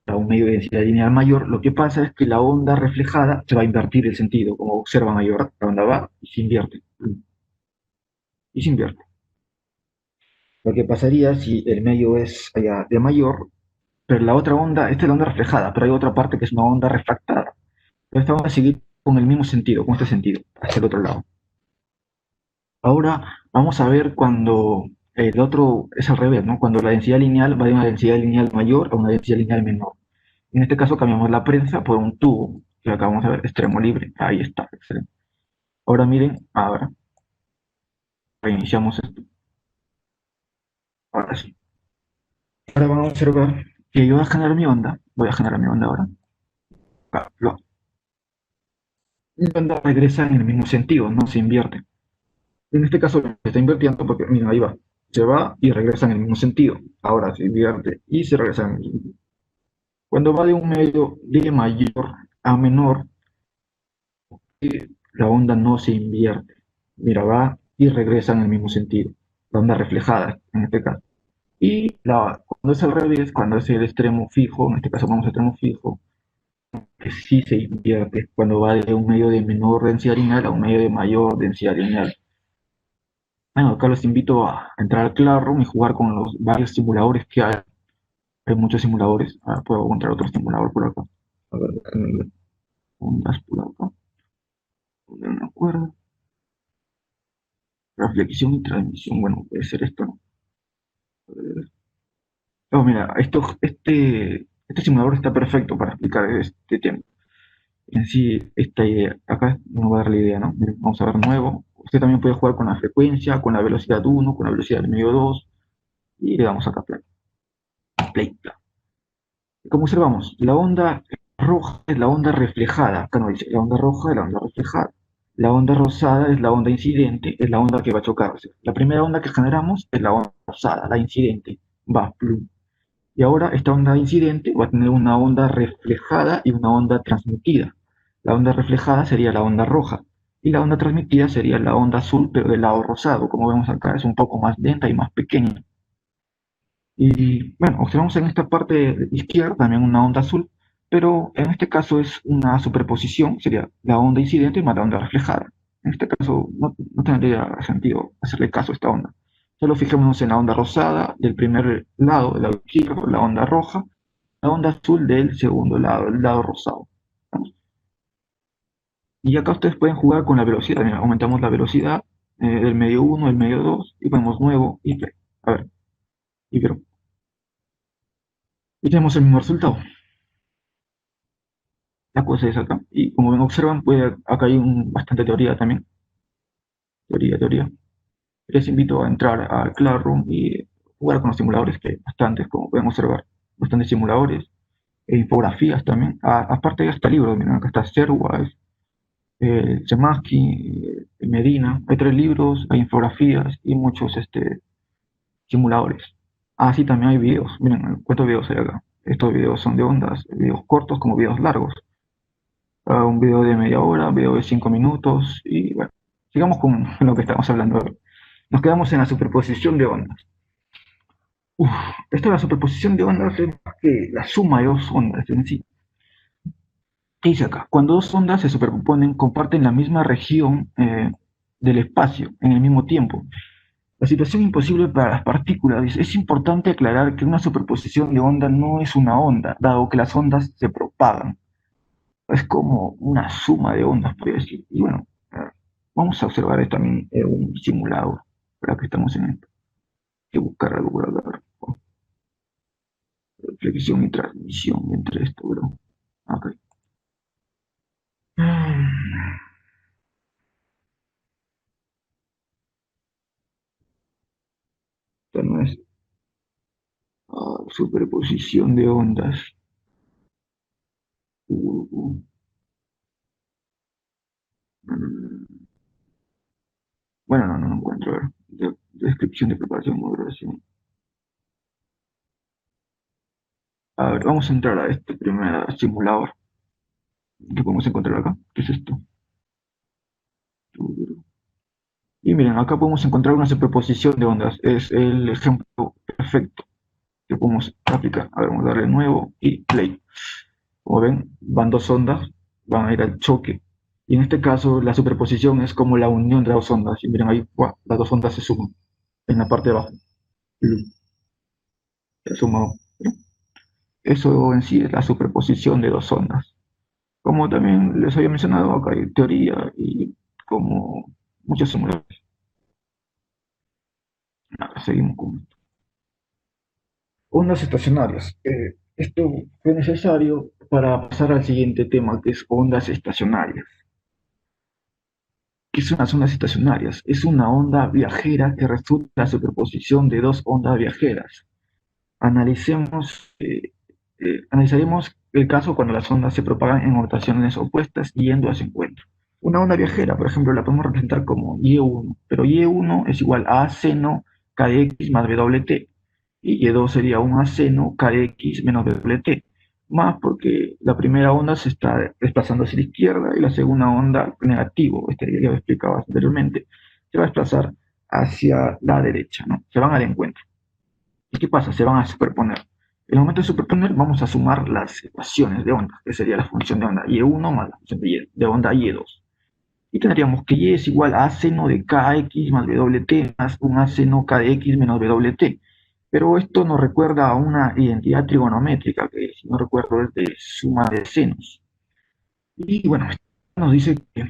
a un medio de densidad lineal mayor, lo que pasa es que la onda reflejada se va a invertir el sentido, como observa mayor, la onda va y se invierte, y se invierte. Lo que pasaría si el medio es allá de mayor, pero la otra onda, esta es la onda reflejada, pero hay otra parte que es una onda refractada. Pero esta onda va a seguir con el mismo sentido, con este sentido, hacia el otro lado. Ahora vamos a ver cuando el otro es al revés, ¿no? Cuando la densidad lineal va de una densidad lineal mayor a una densidad lineal menor. En este caso cambiamos la prensa por un tubo, que acá vamos a ver extremo libre. Ahí está, excelente. Ahora miren, ahora reiniciamos esto. Ahora sí. Ahora vamos a observar que yo voy a generar mi onda. Voy a generar mi onda ahora. Acá, mi onda regresa en el mismo sentido, no se invierte. En este caso se está invirtiendo porque, mira, ahí va. Se va y regresa en el mismo sentido. Ahora se invierte y se regresa en el mismo sentido. Cuando va de un medio de mayor a menor, la onda no se invierte. Mira, va y regresa en el mismo sentido. La onda reflejada, en este caso. Cuando es al revés, cuando es el extremo fijo, en este caso vamos a extremo fijo, que sí se invierte cuando va de un medio de menor densidad lineal a un medio de mayor densidad lineal. Bueno, acá los invito a entrar al Classroom y jugar con los varios simuladores que hay. Hay muchos simuladores. Ahora puedo encontrar otro simulador por acá. A ver, déjenme ver. Ondas por acá. No me acuerdo. Reflexión y transmisión. Bueno, puede ser esto, ¿no? No, mira, este simulador está perfecto para explicar este tema. En sí, esta idea, acá nos va a dar la idea, ¿no? Vamos a ver nuevo. Usted también puede jugar con la frecuencia, con la velocidad 1, con la velocidad del medio 2, y le damos acá play. Play. Como observamos, la onda roja es la onda reflejada. Acá nos dice la onda roja es la onda reflejada. La onda rosada es la onda incidente, es la onda que va a chocar. O sea, la primera onda que generamos es la onda rosada, la incidente. Va, plum. Y ahora esta onda incidente va a tener una onda reflejada y una onda transmitida. La onda reflejada sería la onda roja y la onda transmitida sería la onda azul, pero del lado rosado. Como vemos acá, es un poco más lenta y más pequeña. Y bueno, observamos en esta parte izquierda también una onda azul, pero en este caso es una superposición, sería la onda incidente más la onda reflejada. En este caso no tendría sentido hacerle caso a esta onda. Solo fijémonos en la onda rosada del primer lado, del lado izquierdo, la onda roja, la onda azul del segundo lado, el lado rosado. ¿Vamos? Y acá ustedes pueden jugar con la velocidad. Mira, aumentamos la velocidad del medio uno, del medio 2 y ponemos nuevo y play. A ver, y pero y tenemos el mismo resultado. La cosa es acá. Y como ven, observan, acá hay bastante teoría también. Teoría. Les invito a entrar al Classroom y jugar con los simuladores, que hay bastantes, como pueden observar. Bastantes simuladores e infografías también. Aparte hay hasta libros, miren, acá está Serwise, Zemaski, Medina. Hay 3 libros, hay infografías y muchos simuladores. Sí, también hay videos. Miren, ¿cuántos videos hay acá? Estos videos son de ondas, videos cortos como videos largos. Un video de media hora, un video de 5 minutos y bueno, sigamos con lo que estamos hablando ahora. Nos quedamos en la superposición de ondas. Uf, Esto de la superposición de ondas es más que la suma de dos ondas en sí. ¿Qué dice acá? Cuando dos ondas se superponen, comparten la misma región del espacio en el mismo tiempo. La situación imposible para las partículas. Dice, es importante aclarar que una superposición de onda no es una onda, dado que las ondas se propagan. Es como una suma de ondas, podría decir. Y bueno, vamos a observar también un simulador, para que estamos en esto. Hay que buscar algo por acá. Reflexión y transmisión entre esto, bro. Ok. Esta no es superposición de ondas. Uh, uh, Bueno, no encuentro. A ver. Descripción de preparación, modulación. A ver, vamos a entrar a este primer simulador que podemos encontrar acá. ¿Qué es esto? Y miren, acá podemos encontrar una superposición de ondas. Es el ejemplo perfecto que podemos aplicar. A ver, vamos a darle nuevo y play. Como ven, van dos ondas, van a ir al choque. Y en este caso, la superposición es como la unión de dos ondas. Y miren ahí, ¡guau! Las dos ondas se suman en la parte de abajo. Se suman. Eso en sí es la superposición de dos ondas. Como también les había mencionado, acá hay teoría y como muchos simuladores. Nada, seguimos con ondas estacionarias. Esto fue necesario para pasar al siguiente tema, que es ondas estacionarias. ¿Qué son las ondas estacionarias? Es una onda viajera que resulta de la superposición de dos ondas viajeras. Analizaremos el caso cuando las ondas se propagan en rotaciones opuestas yendo a su encuentro. Una onda viajera, por ejemplo, la podemos representar como Y1, pero Y1 es igual a seno kx más Wt, y Y2 sería un seno kx menos Wt, más porque la primera onda se está desplazando hacia la izquierda y la segunda onda negativo, ya lo explicaba anteriormente, se va a desplazar hacia la derecha, ¿no? Se van al encuentro. ¿Y qué pasa? Se van a superponer. En el momento de superponer, vamos a sumar las ecuaciones de onda, que sería la función de onda Y1 más la función de onda Y2. Y tendríamos que Y es igual a seno de kx más Wt más un seno kx menos Wt. Pero esto nos recuerda a una identidad trigonométrica, que si no recuerdo es de suma de senos. Y bueno, nos dice que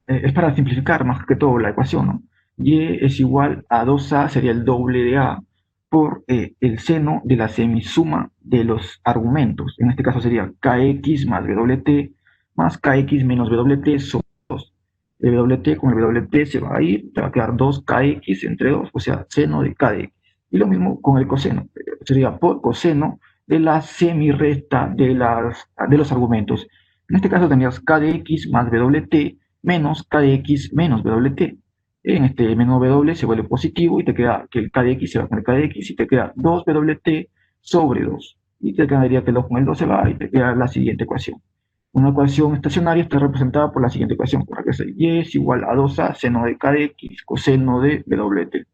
es para simplificar más que todo la ecuación, ¿no? Y es igual a 2a, sería el doble de a, por el seno de la semisuma de los argumentos. En este caso sería kx más Wt más kx menos Wt sobre 2. El Wt con el Wt se va a ir, te va a quedar 2kx entre 2, o sea, seno de k de x. Y lo mismo con el coseno, sería por coseno de la semirrecta de los argumentos. En este caso tendrías k de x más Wt menos k de x menos Wt. En este menos W se vuelve positivo y te queda que el k de x se va con el k de x y te queda 2Wt sobre 2. Y te quedaría que el 2 con el 2 se va y te queda la siguiente ecuación. Una ecuación estacionaria está representada por la siguiente ecuación, por la que es y es igual a 2a seno de k de x coseno de Wt.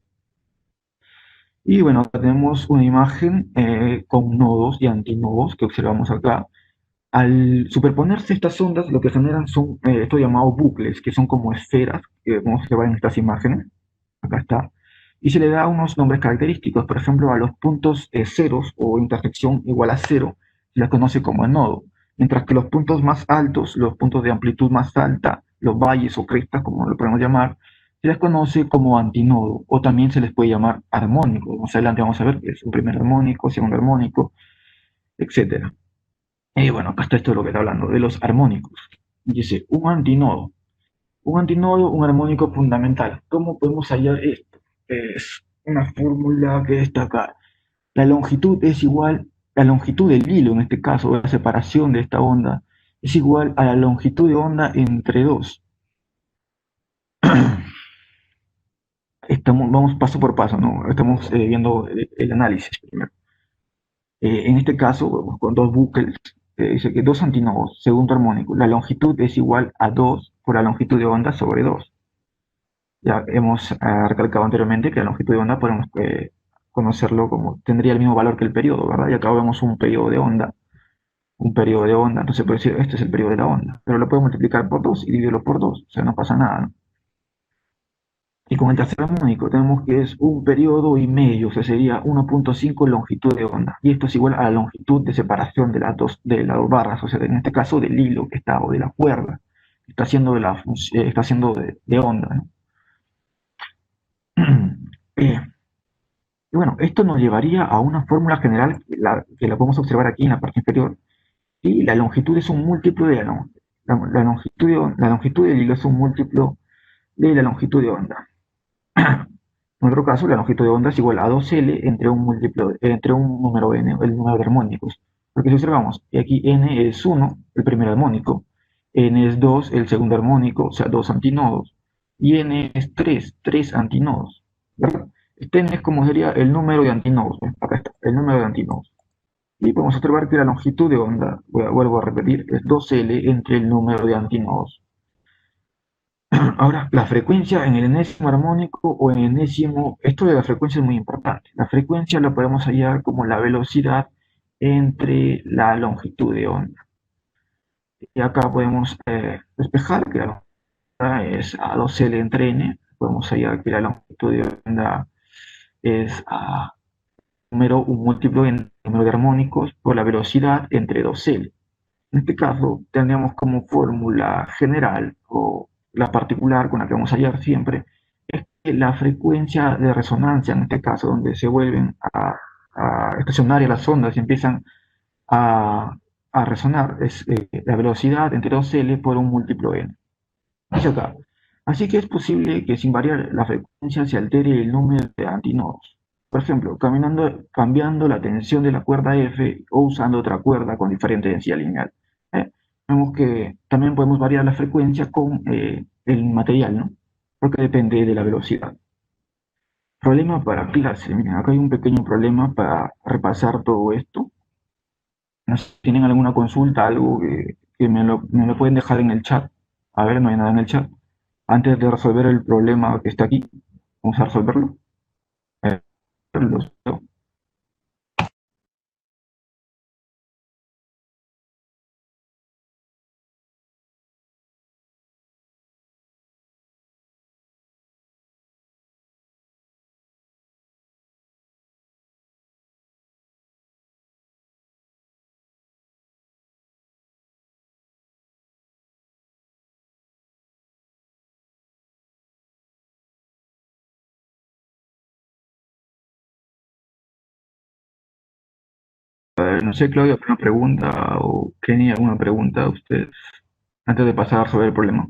Y bueno, acá tenemos una imagen con nodos y antinodos que observamos acá. Al superponerse estas ondas, lo que generan son estos llamados bucles, que son como esferas, que vamos a observar en estas imágenes. Acá está. Y se le da unos nombres característicos. Por ejemplo, a los puntos ceros o intersección igual a cero, se les conoce como nodo. Mientras que los puntos más altos, los puntos de amplitud más alta, los valles o crestas, como lo podemos llamar, se les conoce como antinodo. O también se les puede llamar armónico. Más adelante vamos a ver que es un primer armónico, segundo armónico, etcétera. Y bueno, acá está esto de lo que está hablando, de los armónicos. Dice, un antinodo, un armónico fundamental. ¿Cómo podemos hallar esto? Es una fórmula que está acá. La longitud es igual, la longitud del hilo, en este caso, la separación de esta onda, es igual a la longitud de onda entre dos. Vamos paso por paso, ¿no? Estamos viendo el análisis primero. En este caso, con dos bucles, dice que dos antinodos, segundo armónico, la longitud es igual a 2 por la longitud de onda sobre 2. Ya hemos recalcado anteriormente que la longitud de onda podemos conocerlo como tendría el mismo valor que el periodo, ¿verdad? Y acá vemos un periodo de onda, entonces puede decir, este es el periodo de la onda, pero lo puedo multiplicar por 2 y dividirlo por 2, o sea, no pasa nada, ¿no? Y con el tercer armónico tenemos que es un periodo y medio, o sea, sería 1.5 longitud de onda. Y esto es igual a la longitud de separación de las dos barras, o sea, en este caso del hilo que está, o de la cuerda, que está haciendo está haciendo de onda, ¿no? Eh, y bueno, esto nos llevaría a una fórmula general que la podemos observar aquí en la parte inferior. Y la longitud es un múltiplo de la longitud del hilo es un múltiplo de la longitud de onda. En otro caso, la longitud de onda es igual a 2L entre un número n, el número de armónicos. Porque si observamos, y aquí n es 1, el primer armónico, n es 2, el segundo armónico, o sea, dos antinodos, y n es 3, tres antinodos, ¿verdad? Este n es como sería el número de antinodos, ¿eh? Acá está, el número de antinodos. Y podemos observar que la longitud de onda, vuelvo a repetir, es 2L entre el número de antinodos. Ahora, la frecuencia en el enésimo armónico o en el enésimo, esto de la frecuencia es muy importante. La frecuencia la podemos hallar como la velocidad entre la longitud de onda. Y acá podemos despejar que la longitud es a 2L entre n. Podemos hallar que la longitud de onda es un múltiplo en número de armónicos por la velocidad entre 2L. En este caso, tendríamos como fórmula general o la particular con la que vamos a hallar siempre, es que la frecuencia de resonancia, en este caso, donde se vuelven a estacionarias las ondas y empiezan a, a resonar, es la velocidad entre 2L por un múltiplo n. Dice acá. Así que es posible que sin variar la frecuencia se altere el número de antinodos. Por ejemplo, cambiando la tensión de la cuerda F o usando otra cuerda con diferente densidad lineal. ¿Eh? Vemos que también podemos variar la frecuencia con el material, ¿no? Porque depende de la velocidad. Problema para clase. Miren, acá hay un pequeño problema para repasar todo esto. No sé si tienen alguna consulta, algo que me lo pueden dejar en el chat. A ver, no hay nada en el chat. Antes de resolver el problema que está aquí, vamos a resolverlo. Eh, los- no sé, Claudia, ¿alguna pregunta o Kenny, alguna pregunta a ustedes antes de pasar sobre el problema?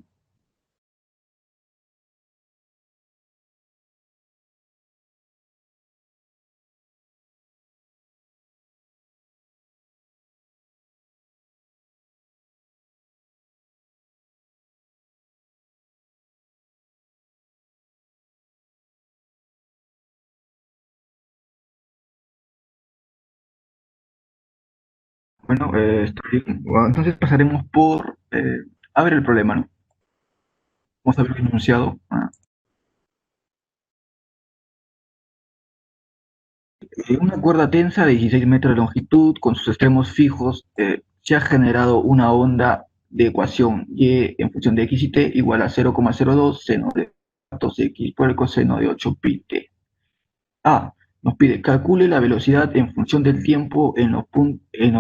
Bueno, está bien. Bueno, entonces pasaremos por a ver el problema, ¿no? Vamos a ver el enunciado. Una cuerda tensa de 16 metros de longitud con sus extremos fijos se ha generado una onda de ecuación y en función de x y t igual a 0,02 seno de 2x por el coseno de 8 pi t. A. Nos pide calcule la velocidad en función del tiempo en los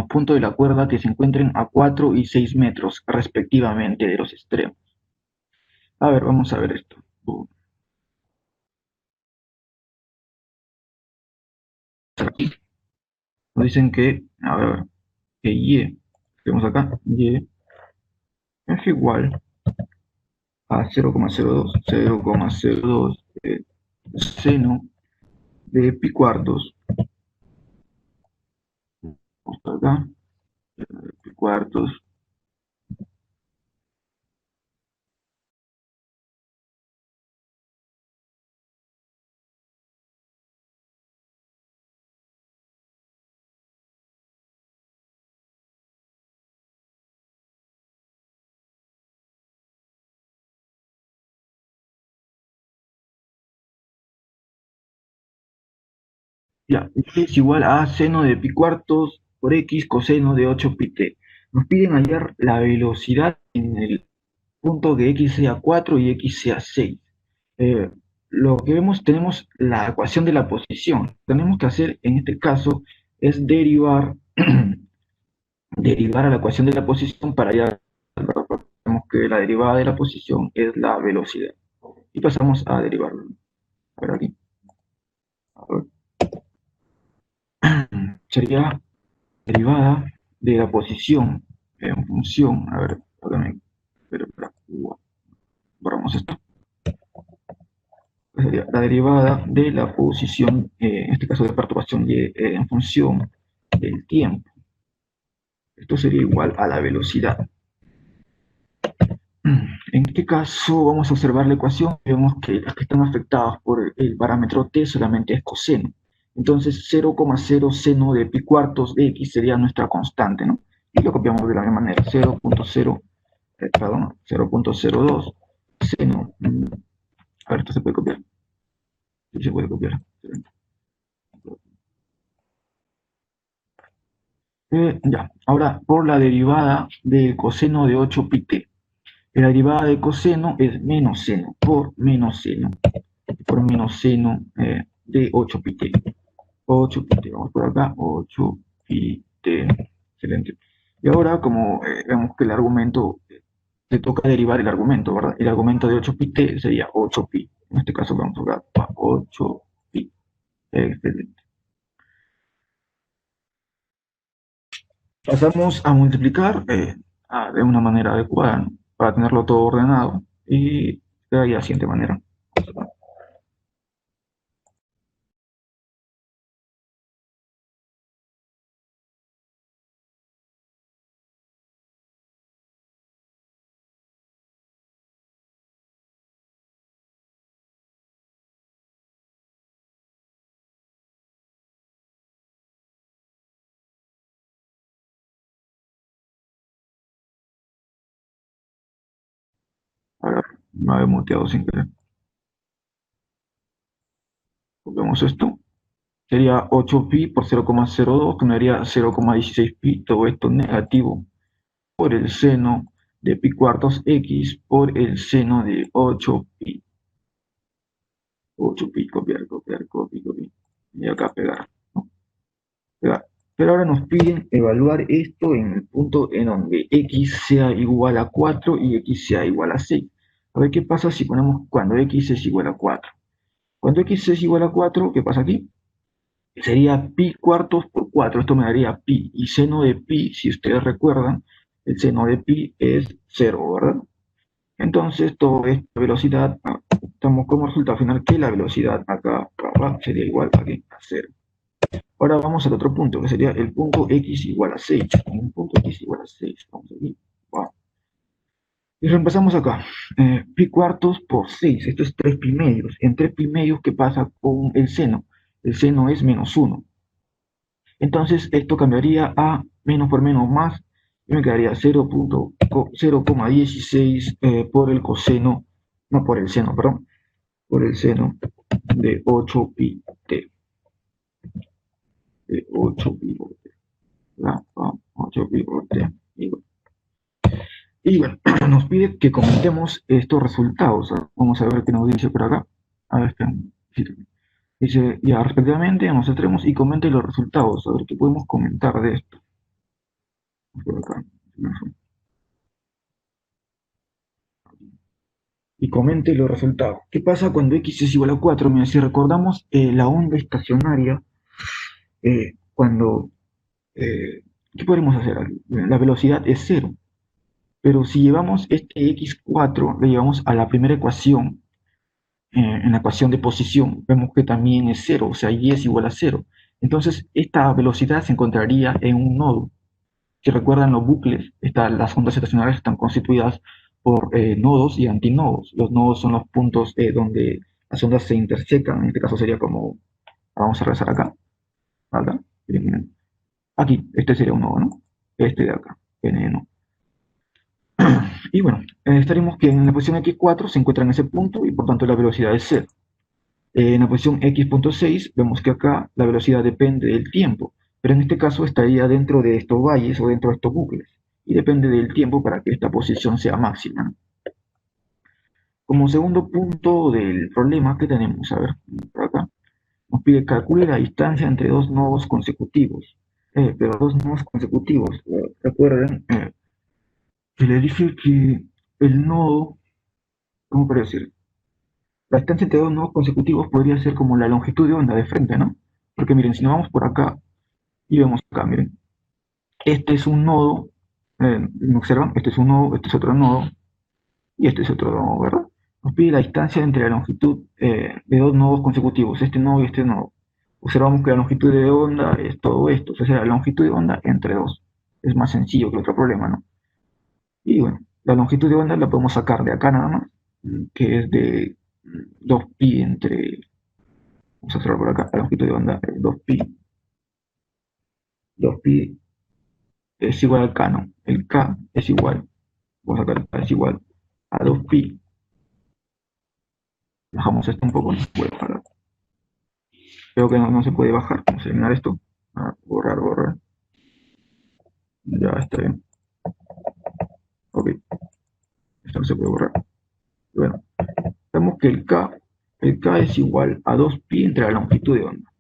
puntos de la cuerda que se encuentren a 4 y 6 metros respectivamente de los extremos. A ver, vamos a ver esto. Aquí nos dicen que, a ver, que Y. Tenemos acá y es igual a 0,02 seno de pi cuartos. Vamos para acá, pi cuartos. Ya, es igual a seno de pi cuartos por x coseno de 8 pi t. Nos piden hallar la velocidad en el punto que x sea 4 y x sea 6. Eh, lo que vemos, tenemos la ecuación de la posición. Lo que tenemos que hacer en este caso es derivar, derivar a la ecuación de la posición para hallar, vemos que la derivada de la posición es la velocidad. Y pasamos a derivarlo. A ver aquí. A ver. Sería derivada de la posición en función, a ver, pero, borramos esto, sería la derivada de la posición, en este caso de perturbación y, en función del tiempo. Esto sería igual a la velocidad. En este caso vamos a observar la ecuación y vemos que las que están afectadas por el parámetro t solamente es coseno. Entonces 0,0 seno de pi cuartos de x sería nuestra constante, ¿no? Y lo copiamos de la misma manera, 0,02 seno. A ver, esto se puede copiar. Sí, se puede copiar. Ya, ahora por la derivada del coseno de 8 pi t. La derivada de coseno es menos seno por menos seno de 8 pi t. 8 pi t, vamos por acá, 8 pi t. Excelente. Y ahora, como vemos que el argumento, se toca derivar el argumento, ¿verdad? El argumento de 8 pi t sería 8 pi. En este caso vamos a tocar 8 pi. Excelente. Pasamos a multiplicar de una manera adecuada, ¿no? Para tenerlo todo ordenado y de la siguiente manera. A ver, me había muteado sin querer. Vemos esto. Sería 8 pi por 0,02, que me daría 0,16 pi, todo esto negativo, por el seno de pi cuartos x por el seno de 8 pi. 8 pi, copiar, copiar, copiar, copiar. Y acá pegar, ¿no? Pegar. Pero ahora nos piden evaluar esto en el punto en donde x sea igual a 4 y x sea igual a 6. A ver qué pasa si ponemos cuando x es igual a 4. Cuando x es igual a 4, ¿qué pasa aquí? Sería pi cuartos por 4. Esto me daría pi. Y seno de pi, si ustedes recuerdan, el seno de pi es 0, ¿verdad? Entonces, toda esta velocidad, estamos como resultado final que la velocidad acá sería igual a 0. Ahora vamos al otro punto, que sería el punto x igual a 6. Un punto x igual a 6. Vamos aquí. Wow. Y reemplazamos acá. Pi cuartos por 6. Esto es 3 pi medios. En 3 pi medios, ¿qué pasa con el seno? El seno es menos 1. Entonces esto cambiaría a menos por menos más y me quedaría 0,16 por el coseno, no por el seno, perdón, por el seno de 8 pi t. De 8 pi por t. 8 pi por t. Y bueno, nos pide que comentemos estos resultados. Vamos a ver qué nos dice por acá. A ver, dice, ya respectivamente, nos centremos y comente los resultados. A ver qué podemos comentar de esto. Por acá. Y comente los resultados. ¿Qué pasa cuando x es igual a 4? Mira, si recordamos la onda estacionaria, cuando ¿Qué podemos hacer aquí? La velocidad es cero, pero si llevamos este x4, lo llevamos a la primera ecuación, en la ecuación de posición, vemos que también es cero, o sea, y es igual a cero. Entonces, esta velocidad se encontraría en un nodo. Si recuerdan los bucles, las ondas estacionarias están constituidas por nodos y antinodos. Los nodos son los puntos donde las ondas se intersecan. En este caso sería como, vamos a regresar acá, acá, miren, miren. Aquí, este sería un nodo, ¿no? Este de acá, NN. Y bueno, estaremos que en la posición x4 se encuentra en ese punto y por tanto la velocidad es cero. En la posición x.6 vemos que acá la velocidad depende del tiempo, pero en este caso estaría dentro de estos valles o dentro de estos bucles y depende del tiempo para que esta posición sea máxima, ¿no? Como segundo punto del problema que tenemos, a ver, por acá, nos pide calcule la distancia entre dos nodos consecutivos. Pero dos nodos consecutivos, recuerden que le dije que el nodo, ¿cómo podría decir? La distancia entre dos nodos consecutivos podría ser como la longitud de onda de frente, ¿no? Porque miren, si nos vamos por acá y vemos acá, miren, este es un nodo, ¿me observan? Este es un nodo, este es otro nodo y este es otro nodo, ¿verdad? Nos pide la distancia entre la longitud de dos nodos consecutivos, este nodo y este nodo. Observamos que la longitud de onda es todo esto, o sea, la longitud de onda entre dos. Es más sencillo que otro problema, ¿no? Y bueno, la longitud de onda la podemos sacar de acá nada más, que es de 2pi entre, vamos a hacerlo por acá, la longitud de onda es 2pi es igual al k, ¿no? El k es igual, vamos a sacar k es igual a 2pi. Bajamos esto un poco, no se puede bajar. Creo que no se puede bajar, vamos a eliminar esto. Borrar, borrar. Ya está bien. Ok, esto no se puede borrar. Bueno, vemos que el k es igual a 2pi entre la longitud de onda.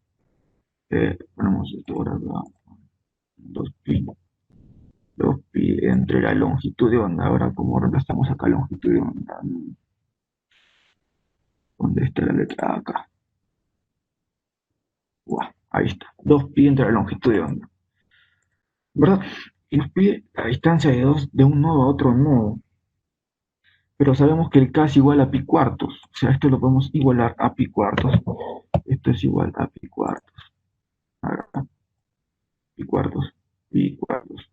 Ponemos esto ahora acá. 2pi 2pi entre la longitud de onda. Ahora, ¿cómo reemplazamos acá longitud de onda? ¿Dónde está la letra acá? Uah, ahí está. 2pi entre la longitud de onda. ¿Verdad? Y nos pide la distancia de un nodo a otro nodo. Pero sabemos que el k es igual a pi cuartos. O sea, esto lo podemos igualar a pi cuartos. Esto es igual a pi cuartos. Acá, pi cuartos. Pi cuartos.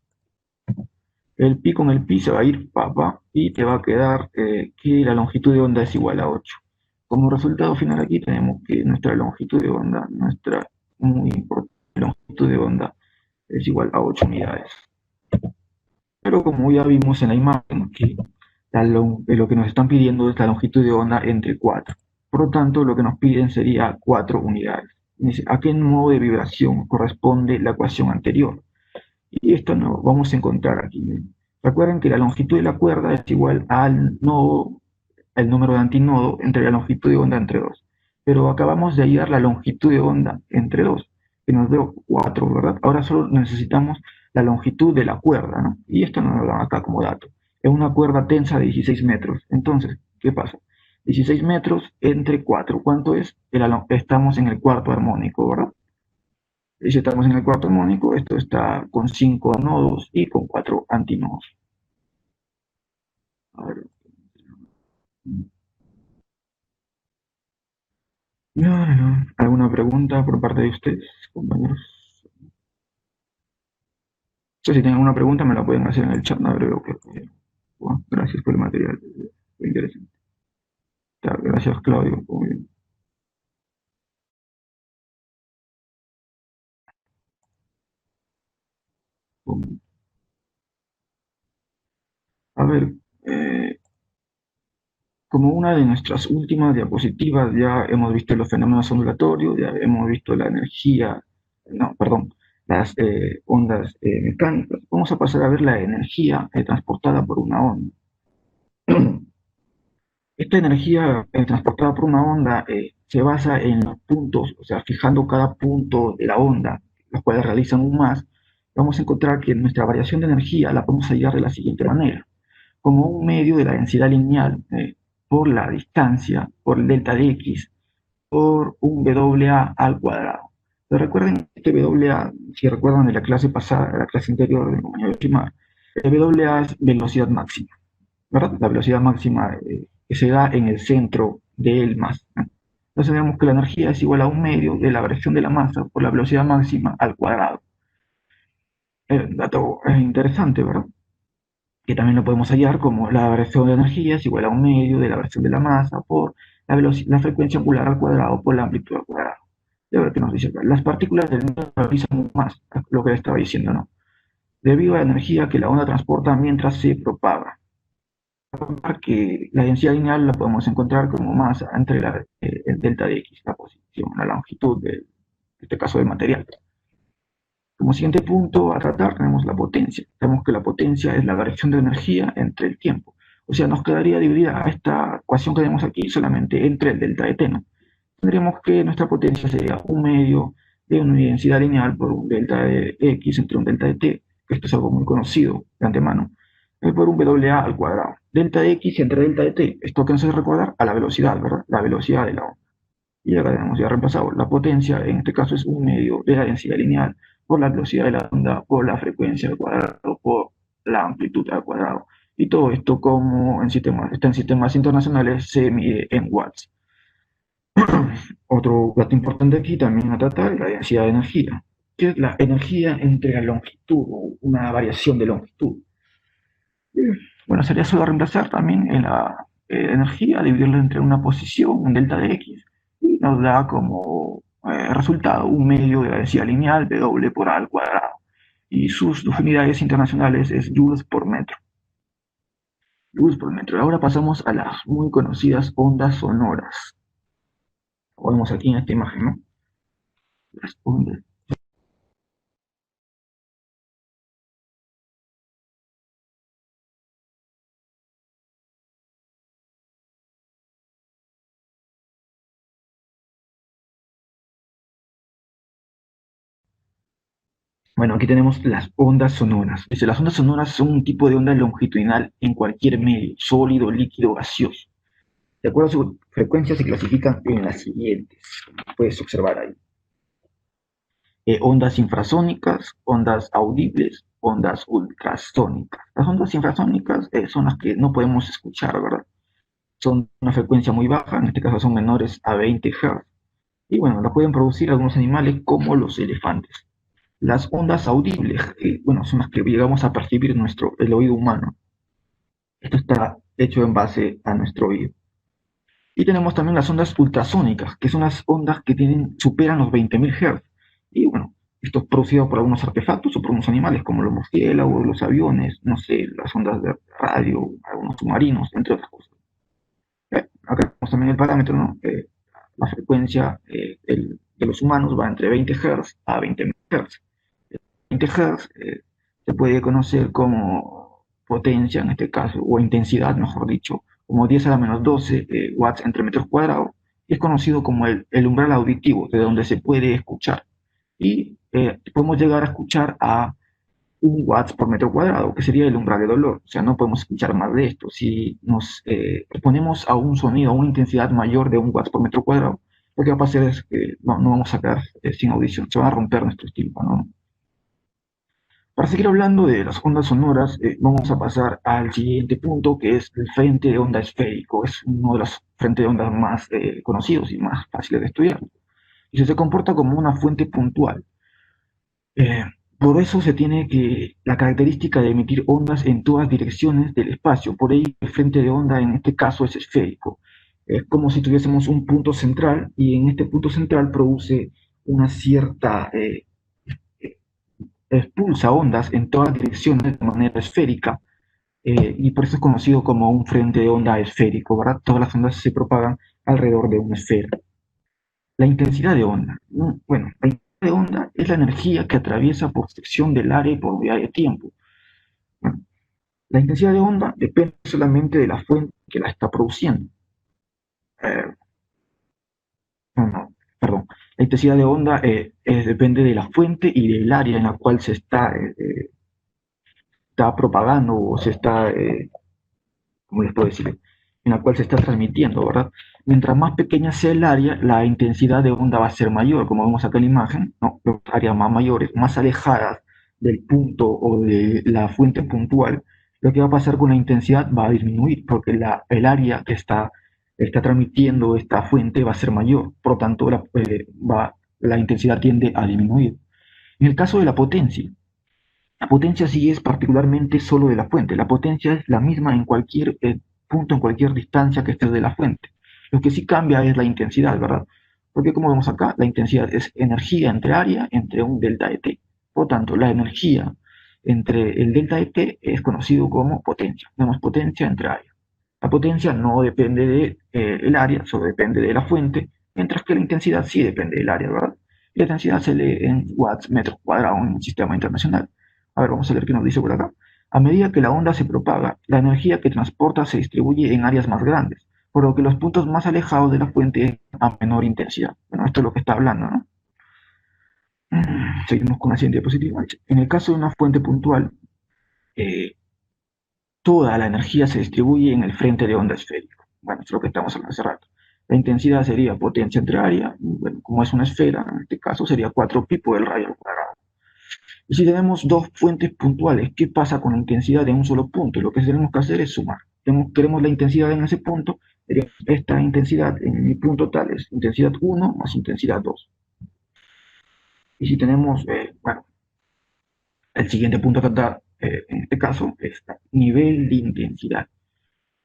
El pi con el pi se va a ir, papá, y te va a quedar que la longitud de onda es igual a 8. Como resultado final aquí tenemos que nuestra longitud de onda, nuestra muy importante longitud de onda, es igual a 8 unidades. Pero como ya vimos en la imagen, que lo que nos están pidiendo es la longitud de onda entre 4. Por lo tanto, lo que nos piden sería 4 unidades. Dice, ¿a qué modo de vibración corresponde la ecuación anterior? Y esto lo vamos a encontrar aquí. Recuerden que la longitud de la cuerda es igual al nodo, el número de antinodo entre la longitud de onda entre 2. Pero acabamos de hallar la longitud de onda entre 2, que nos dio 4, ¿verdad? Ahora solo necesitamos la longitud de la cuerda, ¿no? Y esto nos lo dan acá como dato. Es una cuerda tensa de 16 metros. Entonces, ¿qué pasa? 16 metros entre 4. ¿Cuánto es? Estamos en el cuarto armónico, ¿verdad? Y si estamos en el cuarto armónico, esto está con 5 nodos y con 4 antinodos. A ver. ¿Alguna pregunta por parte de ustedes, compañeros? Si tienen alguna pregunta, me la pueden hacer en el chat. No creo que. Bueno, gracias por el material. Muy interesante. Gracias, Claudio. Muy bien. A ver, como una de nuestras últimas diapositivas, ya hemos visto los fenómenos ondulatorios, ya hemos visto la energía, no, perdón, las ondas mecánicas. Vamos a pasar a ver la energía transportada por una onda. Esta energía transportada por una onda se basa en los puntos, o sea, fijando cada punto de la onda, los cuales realizan un más, vamos a encontrar que nuestra variación de energía la podemos hallar de la siguiente manera: como un medio de la densidad lineal por la distancia, por el delta de x, por un WA al cuadrado. Recuerden este WA, si recuerdan de la clase pasada, de la clase anterior de compañero Chimar, el WA es velocidad máxima, ¿verdad? La velocidad máxima que se da en el centro del masa. Entonces vemos que la energía es igual a un medio de la variación de la masa por la velocidad máxima al cuadrado. El dato es interesante, ¿verdad? Que también lo podemos hallar como la variación de energía es igual a un medio de la variación de la masa por la frecuencia angular al cuadrado por la amplitud al cuadrado. Y a ver qué nos dice acá. Las partículas del medio realizan más, lo que estaba diciendo, ¿no? Debido a la energía que la onda transporta mientras se propaga. Que la densidad lineal la podemos encontrar como masa entre el delta de x, la posición, la longitud en este caso del material. Como siguiente punto a tratar tenemos la potencia. Sabemos que la potencia es la variación de energía entre el tiempo. O sea, nos quedaría dividida esta ecuación que tenemos aquí solamente entre el delta de t, ¿no? Tendríamos que nuestra potencia sería un medio de una densidad lineal por un delta de x entre un delta de t, que esto es algo muy conocido de antemano, por un WA al cuadrado. Delta de x entre delta de t, esto que nos hace recordar a la velocidad, ¿verdad? La velocidad de la onda. Y acá tenemos ya reemplazado. La potencia, en este caso, es un medio de la densidad lineal por la velocidad de la onda, por la frecuencia al cuadrado, por la amplitud al cuadrado. Y todo esto, como está en sistemas internacionales, se mide en watts. Otro dato importante aquí también a tratar es la densidad de energía, que es la energía entre la longitud o una variación de longitud. Bueno, sería solo reemplazar también en la energía, dividirlo entre una posición, un delta de x, y nos da como resultado un medio de la densidad lineal de W por A al cuadrado. Y sus unidades internacionales es joules por metro. Joules por metro. Ahora pasamos a las muy conocidas ondas sonoras. Como vemos aquí en esta imagen, ¿no? Las ondas. Bueno, aquí tenemos las ondas sonoras. Dice, las ondas sonoras son un tipo de onda longitudinal en cualquier medio, sólido, líquido, gaseoso. De acuerdo a su frecuencia se clasifican en las siguientes. Puedes observar ahí. Ondas infrasónicas, ondas audibles, ondas ultrasónicas. Las ondas infrasónicas son las que no podemos escuchar, ¿verdad? Son una frecuencia muy baja, en este caso son menores a 20 Hz. Y bueno, la pueden producir algunos animales como los elefantes. Las ondas audibles, bueno, son las que llegamos a percibir el oído humano. Esto está hecho en base a nuestro oído. Y tenemos también las ondas ultrasónicas, que son las ondas que superan los 20.000 Hz. Y bueno, esto es producido por algunos artefactos o por unos animales, como los murciélagos, los aviones, no sé, las ondas de radio, algunos submarinos, entre otras cosas. Acá tenemos también el parámetro, ¿no? La frecuencia de los humanos va entre 20 Hz a 20.000 Hz. 20 Hz se puede conocer como potencia, en este caso, o intensidad, mejor dicho, como 10 a la menos 12 watts entre metros cuadrados, y es conocido como el umbral auditivo, de donde se puede escuchar. Y podemos llegar a escuchar a 1 watts por metro cuadrado, que sería el umbral de dolor. O sea, no podemos escuchar más de esto. Si nos exponemos a un sonido, a una intensidad mayor de 1 watts por metro cuadrado, lo que va a pasar es que no vamos a quedar sin audición, se van a romper nuestros tímpanos, ¿no? Para seguir hablando de las ondas sonoras, vamos a pasar al siguiente punto, que es el frente de onda esférico. Es uno de los frentes de ondas más conocidos y más fáciles de estudiar. Y se comporta como una fuente puntual. Eh, por eso se tiene la característica de emitir ondas en todas direcciones del espacio. Por ahí el frente de onda en este caso es esférico. Es como si tuviésemos un punto central y en este punto central produce una cierta expulsa ondas en todas direcciones de manera esférica, y por eso es conocido como un frente de onda esférico, ¿verdad? Todas las ondas se propagan alrededor de una esfera. La intensidad de onda. Bueno, la intensidad de onda es la energía que atraviesa por sección del área y por unidad de tiempo. Bueno, la intensidad de onda depende solamente de la fuente que la está produciendo. Eh, no, perdón. La intensidad de onda depende de la fuente y del área en la cual se está propagando o se está, ¿cómo les puedo decir? en la cual se está transmitiendo, ¿verdad? Mientras más pequeña sea el área, la intensidad de onda va a ser mayor, como vemos acá en la imagen, ¿no? Áreas más mayores, más alejadas del punto o de la fuente puntual, lo que va a pasar con la intensidad va a disminuir, porque el área que está transmitiendo esta fuente va a ser mayor, por lo tanto la intensidad tiende a disminuir. En el caso de la potencia sí es particularmente solo de la fuente. La potencia es la misma en cualquier punto, en cualquier distancia que esté de la fuente. Lo que sí cambia es la intensidad, ¿verdad? Porque como vemos acá, la intensidad es energía entre área entre un delta de T. Por lo tanto, la energía entre el delta de T es conocido como potencia. Tenemos potencia entre área. La potencia no depende del área, solo depende de la fuente, mientras que la intensidad sí depende del área, ¿verdad? Y la intensidad se lee en watts metros cuadrados en el sistema internacional. A ver, vamos a ver qué nos dice por acá. A medida que la onda se propaga, la energía que transporta se distribuye en áreas más grandes, por lo que los puntos más alejados de la fuente es a menor intensidad. Bueno, esto es lo que está hablando, ¿no? Seguimos con la siguiente diapositiva. En el caso de una fuente puntual, eh, toda la energía se distribuye en el frente de onda esférico. Bueno, es lo que estamos hablando hace rato. La intensidad sería potencia entre área, bueno, como es una esfera, en este caso sería 4 pi por el radio al cuadrado. Y si tenemos dos fuentes puntuales, ¿qué pasa con la intensidad de un solo punto? Lo que tenemos que hacer es sumar. Queremos la intensidad en ese punto, esta intensidad en mi punto tal es intensidad 1 más intensidad 2. Y si tenemos, bueno, el siguiente punto que está, en este caso, es nivel de intensidad,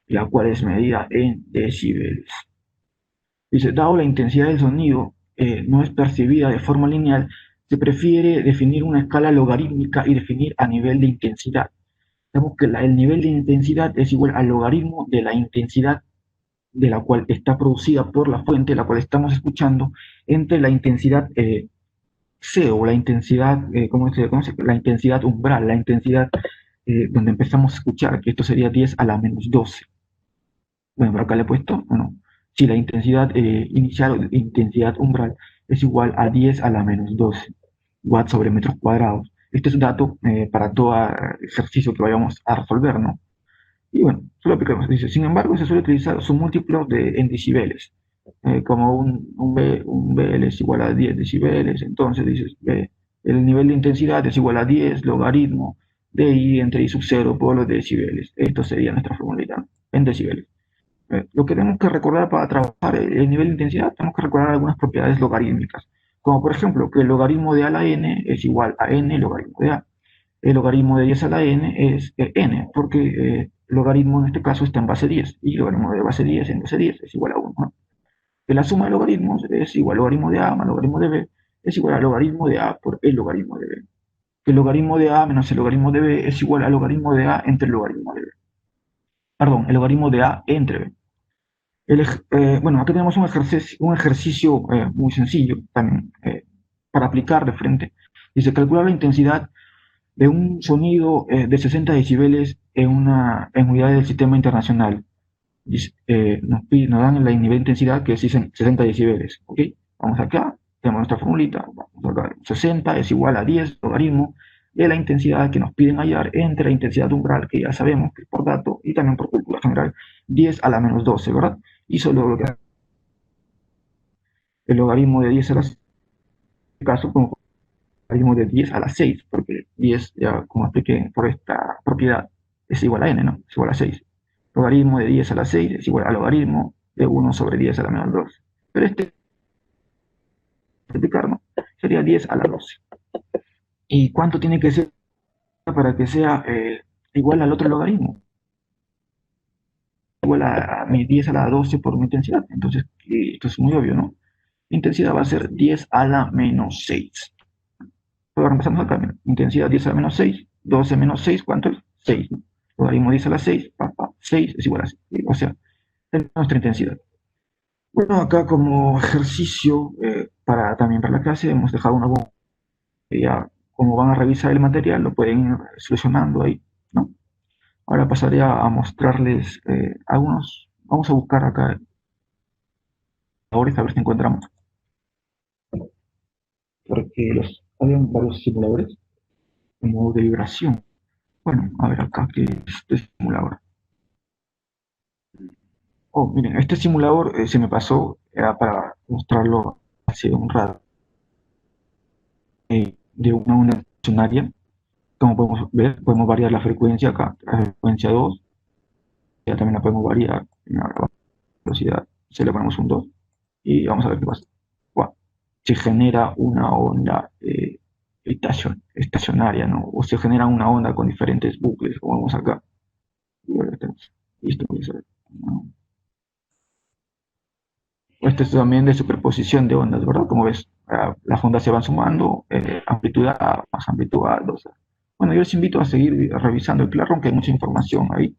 la cual es medida en decibeles. Dice, dado la intensidad del sonido no es percibida de forma lineal, se prefiere definir una escala logarítmica y definir a nivel de intensidad. Sabemos que el nivel de intensidad es igual al logaritmo de la intensidad de la cual está producida por la fuente, la cual estamos escuchando, entre la intensidad C o la intensidad, ¿cómo se conoce? La intensidad umbral, la intensidad donde empezamos a escuchar, que esto sería 10 a la menos 12. Bueno, por acá le he puesto, bueno, si la intensidad inicial o intensidad umbral es igual a 10 a la menos 12 watts sobre metros cuadrados. Este es un dato para todo ejercicio que vayamos a resolver, ¿no? Y bueno, solo aplicamos. Dice, sin embargo, se suele utilizar su múltiplo en decibeles, como un BL es igual a 10 decibeles, entonces dices, el nivel de intensidad es igual a 10 logaritmo de I entre I sub 0 por los decibeles. Esto sería nuestra formulita, ¿no? En decibeles. Lo que tenemos que recordar para trabajar el nivel de intensidad, tenemos que recordar algunas propiedades logarítmicas, como por ejemplo que el logaritmo de a a la n es igual a n logaritmo de a. El logaritmo de 10 a la n es n, porque el logaritmo en este caso está en base 10, y el logaritmo de base 10 en base 10 es igual a 1, ¿no? Que la suma de logaritmos es igual al logaritmo de a más logaritmo de b, es igual al logaritmo de a por el logaritmo de b. Que el logaritmo de a menos el logaritmo de b es igual al logaritmo de a entre el logaritmo de b. Perdón, el logaritmo de a entre b. Bueno, acá tenemos un ejercicio muy sencillo también para aplicar de frente. Dice, calcular la intensidad de un sonido de 60 decibeles en unidades del sistema internacional. Nos dan el nivel de intensidad que es 60 decibeles. ¿Ok? Vamos acá, tenemos nuestra formulita. Vamos acá. 60 es igual a 10 logaritmo de la intensidad que nos piden hallar entre la intensidad umbral, que ya sabemos que es por dato, y también por cultura general, 10 a la menos 12, ¿verdad? Y solo lo que el logaritmo de 10 a la 6, en este caso, como logaritmo de 10 a la 6, porque 10, ya como expliqué por esta propiedad, es igual a n, ¿no? Es igual a 6. Logaritmo de 10 a la 6 es igual al logaritmo de 1 sobre 10 a la menos 2. Pero este, multiplicar, ¿no? Sería 10 a la 12. ¿Y cuánto tiene que ser para que sea igual al otro logaritmo? Igual a mi 10 a la 12 por mi intensidad. Entonces, esto es muy obvio, ¿no? Mi intensidad va a ser 10 a la menos 6. Ahora empezamos acá, mira. Intensidad 10 a la menos 6. 12 menos 6, ¿cuánto es? 6, ¿no? Logaritmo 10 a la 6, 6 es igual a 6. O sea, nuestra intensidad. Bueno, acá como ejercicio, también para la clase, hemos dejado una bomba. Ya, como van a revisar el material, lo pueden ir solucionando ahí, ¿no? Ahora pasaré a mostrarles algunos. Vamos a buscar acá ahora a ver si encontramos. Porque habían varios simuladores como de vibración. Bueno, a ver acá que es este simulador. Oh, miren, este simulador se me pasó, era para mostrarlo hace un rato, de una onda estacionaria. Como podemos ver, podemos variar la frecuencia acá, la frecuencia 2, ya también la podemos variar en la velocidad, se le ponemos un 2 y vamos a ver qué pasa. Bueno, se genera una onda estacionaria, ¿no? O se genera una onda con diferentes bucles, como vemos acá. Y ahora tenemos, listo, vamos a ver. Este es también de superposición de ondas, ¿verdad? Como ves, las ondas se van sumando, amplitud A más amplitud A, 2A. Bueno, yo les invito a seguir revisando el Claro, aunque hay mucha información ahí.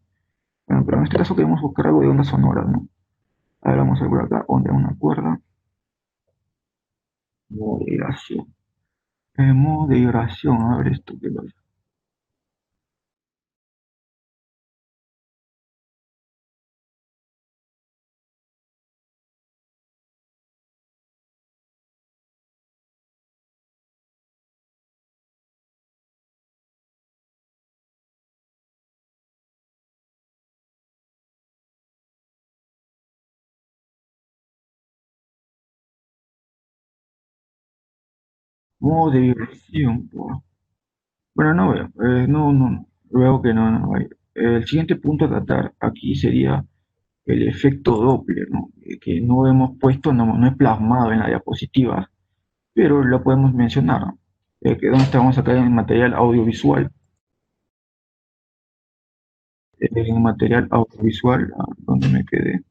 Bueno, pero en este caso queremos buscar algo de ondas sonoras, ¿no? A ver, vamos a ver acá, onda en una cuerda, moderación. Moderación, a ver esto que pasa. Moderación, po. Bueno, no veo, veo que no hay. El siguiente punto a tratar aquí sería el efecto Doppler, ¿no? Que no hemos puesto, no es plasmado en la diapositiva, pero lo podemos mencionar, ¿no? Que donde estamos acá en material audiovisual, donde me quedé,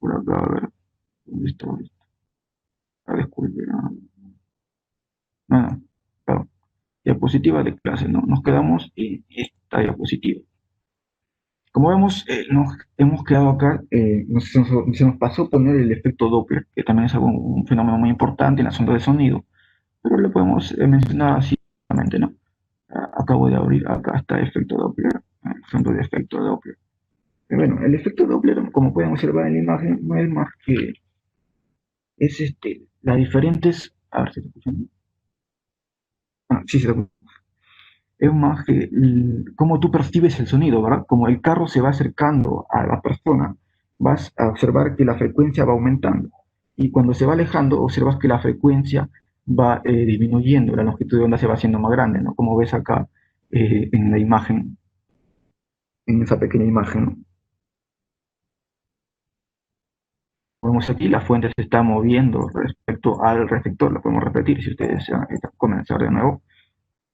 por acá, a ver, ¿dónde está? Disculpe, claro, diapositiva de clase, ¿no? Nos quedamos en esta diapositiva. Como vemos, nos hemos quedado acá, se nos pasó poner el efecto Doppler, que también es un fenómeno muy importante en las ondas de sonido, pero lo podemos mencionar así, ¿no? Acabo de abrir acá está efecto Doppler, el ejemplo de efecto Doppler. Bueno, el efecto Doppler, como pueden observar en la imagen, no es más que es las diferentes, a ver si se escuchan. Sí, se escucha. Es más que cómo tú percibes el sonido, ¿verdad? Como el carro se va acercando a la persona, vas a observar que la frecuencia va aumentando. Y cuando se va alejando, observas que la frecuencia va disminuyendo, la longitud de onda se va haciendo más grande, ¿no? Como ves acá en la imagen, en esa pequeña imagen, ¿no? Vemos aquí, la fuente se está moviendo respecto al receptor, lo podemos repetir si ustedes desean comenzar de nuevo.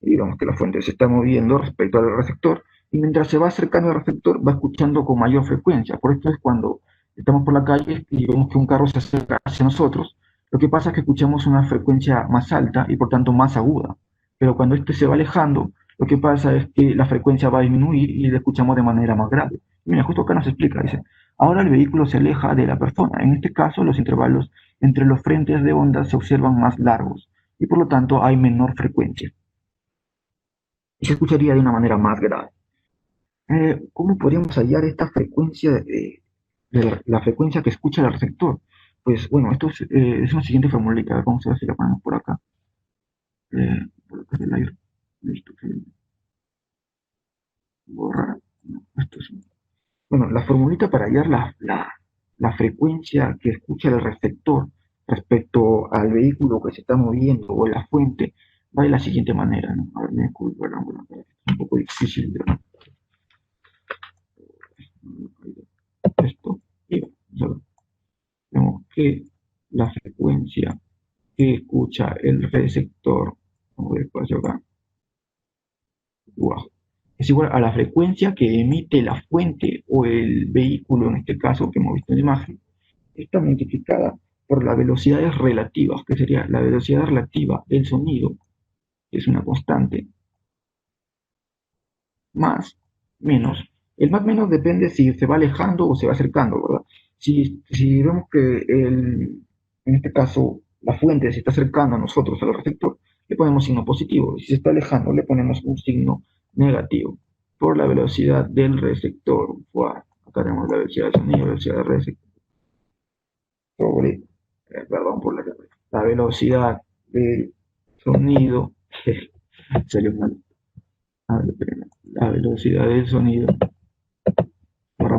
Y digamos que la fuente se está moviendo respecto al receptor y mientras se va acercando al receptor va escuchando con mayor frecuencia. Por esto es cuando estamos por la calle y vemos que un carro se acerca hacia nosotros, lo que pasa es que escuchamos una frecuencia más alta y por tanto más aguda. Pero cuando este se va alejando, lo que pasa es que la frecuencia va a disminuir y la escuchamos de manera más grave. Y mira, justo acá nos explica, dice, ahora el vehículo se aleja de la persona. En este caso, los intervalos entre los frentes de onda se observan más largos y por lo tanto hay menor frecuencia y se escucharía de una manera más grave. ¿Cómo podríamos hallar esta frecuencia, la frecuencia que escucha el receptor? Pues bueno, esto es una siguiente formulita. Vamos a ver si la ponemos por acá. Por acá del aire. Listo, borrar. No, esto es bueno, la formulita para hallar la frecuencia que escucha el receptor respecto al vehículo que se está moviendo o la fuente va de la siguiente manera, ¿no? A ver, me disculpo, es un poco difícil de esto. Y vemos que la frecuencia que escucha el receptor, como después acá, wow, es igual a la frecuencia que emite la fuente o el vehículo, en este caso que hemos visto en la imagen, está multiplicada por las velocidades relativas, que sería la velocidad relativa del sonido, que es una constante, más menos. El más menos depende si se va alejando o se va acercando, ¿verdad? Si vemos que en este caso la fuente se está acercando a nosotros, al receptor, le ponemos signo positivo. Y si se está alejando, le ponemos un signo negativo por la velocidad del receptor. Wow. Acá tenemos la velocidad del sonido, la velocidad del receptor sobre, perdón por la velocidad del sonido. Salió mal. La velocidad del sonido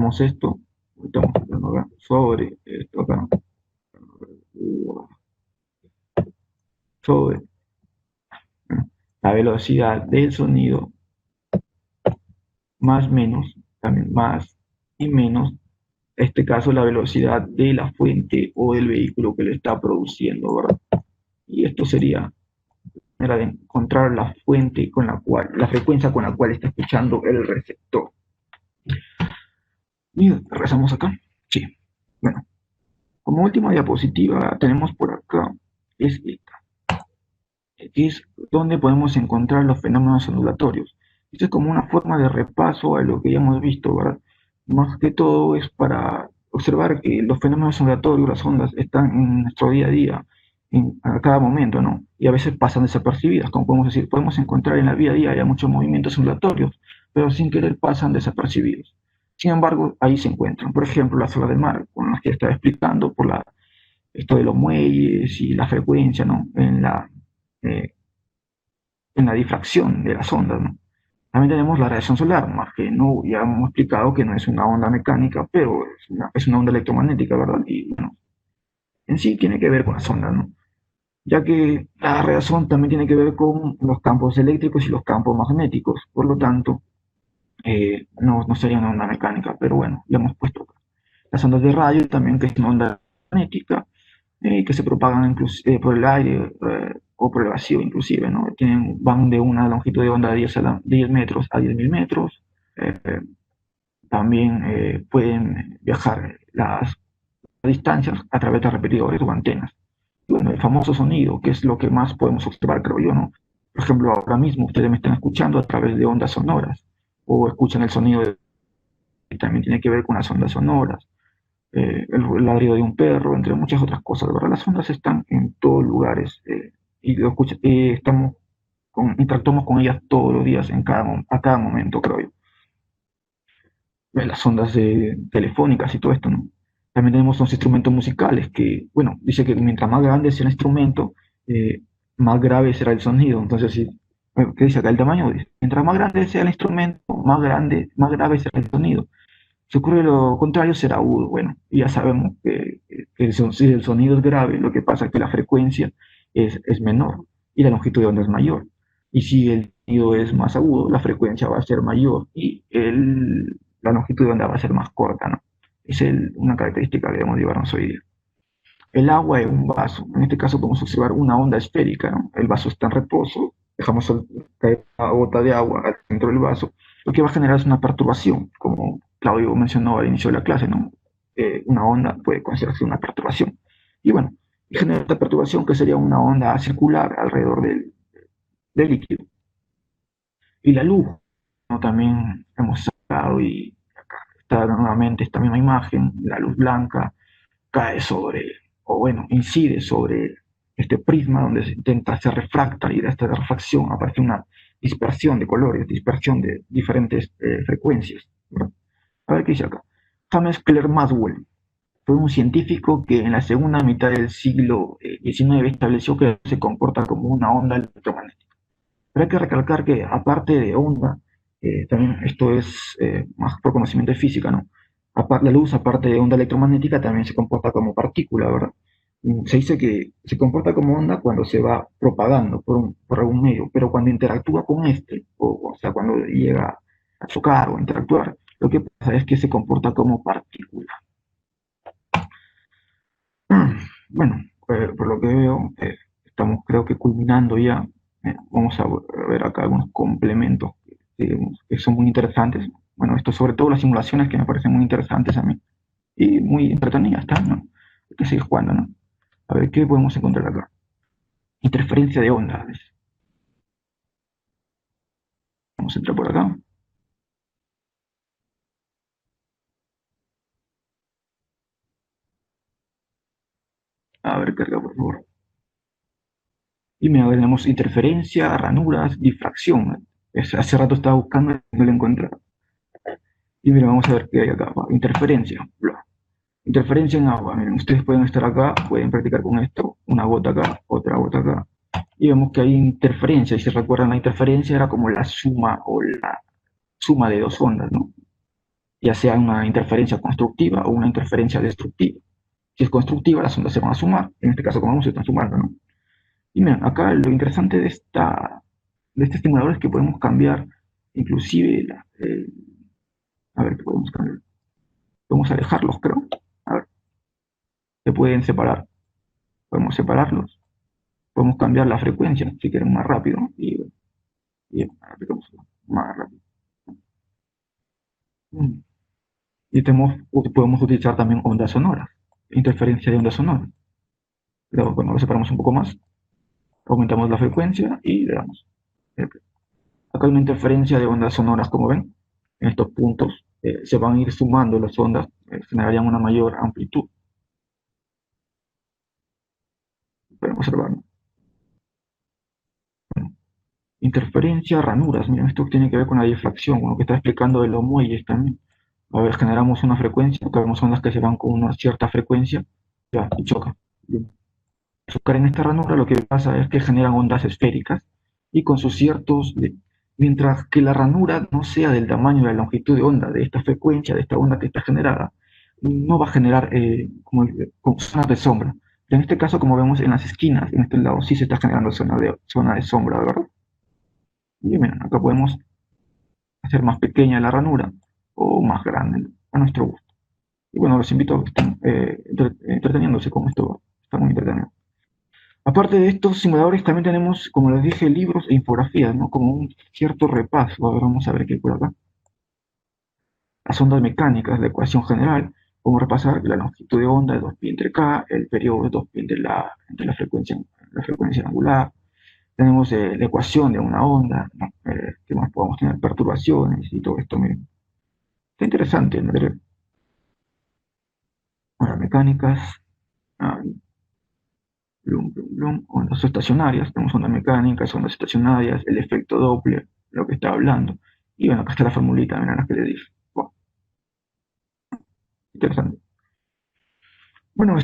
aplicamos esto, estamos aplicando acá, sobre esto acá, sobre la velocidad del sonido, más menos, también más y menos, en este caso la velocidad de la fuente o del vehículo que lo está produciendo, ¿verdad? Y esto sería era de encontrar la fuente con la cual, la frecuencia con la cual está escuchando el receptor. Y regresamos acá. Sí. Bueno, como última diapositiva tenemos por acá, es esta, que es donde podemos encontrar los fenómenos ondulatorios. Esto es como una forma de repaso a lo que ya hemos visto, ¿verdad? Más que todo es para observar que los fenómenos ondulatorios, las ondas, están en nuestro día a día, a cada momento, ¿no? Y a veces pasan desapercibidas, como podemos decir, podemos encontrar en la vida a día ya muchos movimientos ondulatorios, pero sin querer pasan desapercibidos. Sin embargo, ahí se encuentran, por ejemplo, las olas del mar, con las que estaba explicando, por esto de los muelles y la frecuencia, ¿no? Eh, en la difracción de las ondas, ¿no? También tenemos la radiación solar, más que no, ya hemos explicado que no es una onda mecánica, pero es una onda electromagnética, ¿verdad? Y bueno, en sí tiene que ver con las ondas, ¿no? Ya que la radiación también tiene que ver con los campos eléctricos y los campos magnéticos, por lo tanto, no sería una onda mecánica, pero bueno, le hemos puesto acá. Las ondas de radio también, que es una onda magnética, que se propagan por el aire o por el vacío inclusive, ¿no? Van de una longitud de onda de 10 metros a 10.000 metros. Eh, También pueden viajar las distancias a través de repetidores o antenas. Y bueno, el famoso sonido, que es lo que más podemos observar, creo yo, ¿no? Por ejemplo, ahora mismo ustedes me están escuchando a través de ondas sonoras o escuchan el sonido que también tiene que ver con las ondas sonoras, el ladrido de un perro, entre muchas otras cosas. De verdad, las ondas están en todos lugares y interactuamos con ellas todos los días, a cada momento, creo yo. Las ondas telefónicas y todo esto, ¿no? También tenemos los instrumentos musicales que, bueno, dice que mientras más grande sea el instrumento, eh, más grave será el sonido. Entonces, sí, ¿qué dice acá? El tamaño, dice, mientras más grande sea el instrumento, más grave será el sonido. Si ocurre lo contrario, será agudo. Bueno, y ya sabemos que si el sonido es grave, lo que pasa es que la frecuencia es menor y la longitud de onda es mayor. Y si el sonido es más agudo, la frecuencia va a ser mayor y la longitud de onda va a ser más corta, ¿no? Es una característica que debemos llevarnos hoy día. El agua es un vaso. En este caso podemos observar una onda esférica, ¿no? El vaso está en reposo, dejamos caer una gota de agua dentro del vaso, lo que va a generar es una perturbación, como Claudio mencionó al inicio de la clase, ¿no? Una onda puede considerarse una perturbación. Y bueno, genera esta perturbación que sería una onda circular alrededor del líquido. Y la luz, ¿no? También hemos sacado y acá está nuevamente esta misma imagen, la luz blanca cae sobre, o bueno, incide sobre este prisma donde se intenta se refracta y de esta refracción aparece una dispersión de colores, dispersión de diferentes frecuencias, ¿verdad? A ver qué dice acá. James Clerk Maxwell fue un científico que en la segunda mitad del siglo XIX estableció que se comporta como una onda electromagnética. Pero hay que recalcar que aparte de onda, también esto es más por conocimiento de física, ¿no? La luz, aparte de onda electromagnética, también se comporta como partícula, ¿verdad? Se dice que se comporta como onda cuando se va propagando por algún medio, pero cuando interactúa con este, o sea, cuando llega a chocar o interactuar, lo que pasa es que se comporta como partícula. Bueno, por lo que veo, estamos creo que culminando ya. Vamos a ver acá algunos complementos que son muy interesantes. Bueno, esto sobre todo las simulaciones que me parecen muy interesantes a mí y muy entretenidas, ¿no? Hay que seguir jugando, ¿no? A ver qué podemos encontrar acá. Interferencia de ondas. Vamos a entrar por acá. A ver, carga, por favor. Y mira, tenemos interferencia, ranuras, difracción. Hace rato estaba buscando y no lo encontré. Y mira, vamos a ver qué hay acá. Interferencia. Bla. Interferencia en agua. Miren, ustedes pueden estar acá, pueden practicar con esto. Una gota acá, otra gota acá. Y vemos que hay interferencia. Y si recuerdan, la interferencia era como la suma o la suma de dos ondas, ¿no? ya sea una interferencia constructiva o una interferencia destructiva. Si es constructiva, las ondas se van a sumar. En este caso, como vemos, se están sumando, ¿no? Y miren, acá lo interesante de este estimulador es que podemos cambiar inclusive, a ver, ¿qué podemos cambiar? Podemos alejarlos, creo. A ver, se pueden separar. Podemos separarlos. Podemos cambiar la frecuencia si queremos más rápido. Y aplicamos más rápido. Mm. Y podemos utilizar también ondas sonoras. Interferencia de ondas sonoras. Luego, cuando lo separamos un poco más, aumentamos la frecuencia y le damos. Acá hay una interferencia de ondas sonoras, como ven. En estos puntos se van a ir sumando las ondas, generarían una mayor amplitud. Podemos observarlo. Interferencia, ranuras. Miren, esto tiene que ver con la difracción, con lo que está explicando de los muelles también. A ver, generamos una frecuencia, tenemos ondas que se van con una cierta frecuencia, ya, y chocan. Chocar en esta ranura lo que pasa es que generan ondas esféricas y con sus ciertos, mientras que la ranura no sea del tamaño de la longitud de onda de esta frecuencia, de esta onda que está generada, no va a generar como zonas de sombra. En este caso, como vemos en las esquinas, en este lado sí se está generando zona de sombra, ¿verdad? Y miren, acá podemos hacer más pequeña la ranura o más grande, a nuestro gusto. Y bueno, los invito a que estén entreteniéndose con esto, está muy entretenido. Aparte de estos simuladores, también tenemos, como les dije, libros e infografías, ¿no? Como un cierto repaso. A ver, vamos a ver qué hay por acá. Las ondas mecánicas, la ecuación general, cómo repasar la longitud de onda de 2π entre k, el periodo de 2π entre la frecuencia angular. Tenemos la ecuación de una onda, ¿no? ¿Qué más podemos tener? Perturbaciones y todo esto, miren. Está interesante, ¿no? Ondas mecánicas, ah, ondas estacionarias, tenemos ondas mecánicas, ondas estacionarias, el efecto Doppler, lo que está hablando. Y bueno, acá está la formulita, miren la que le dije. Wow, interesante. Bueno,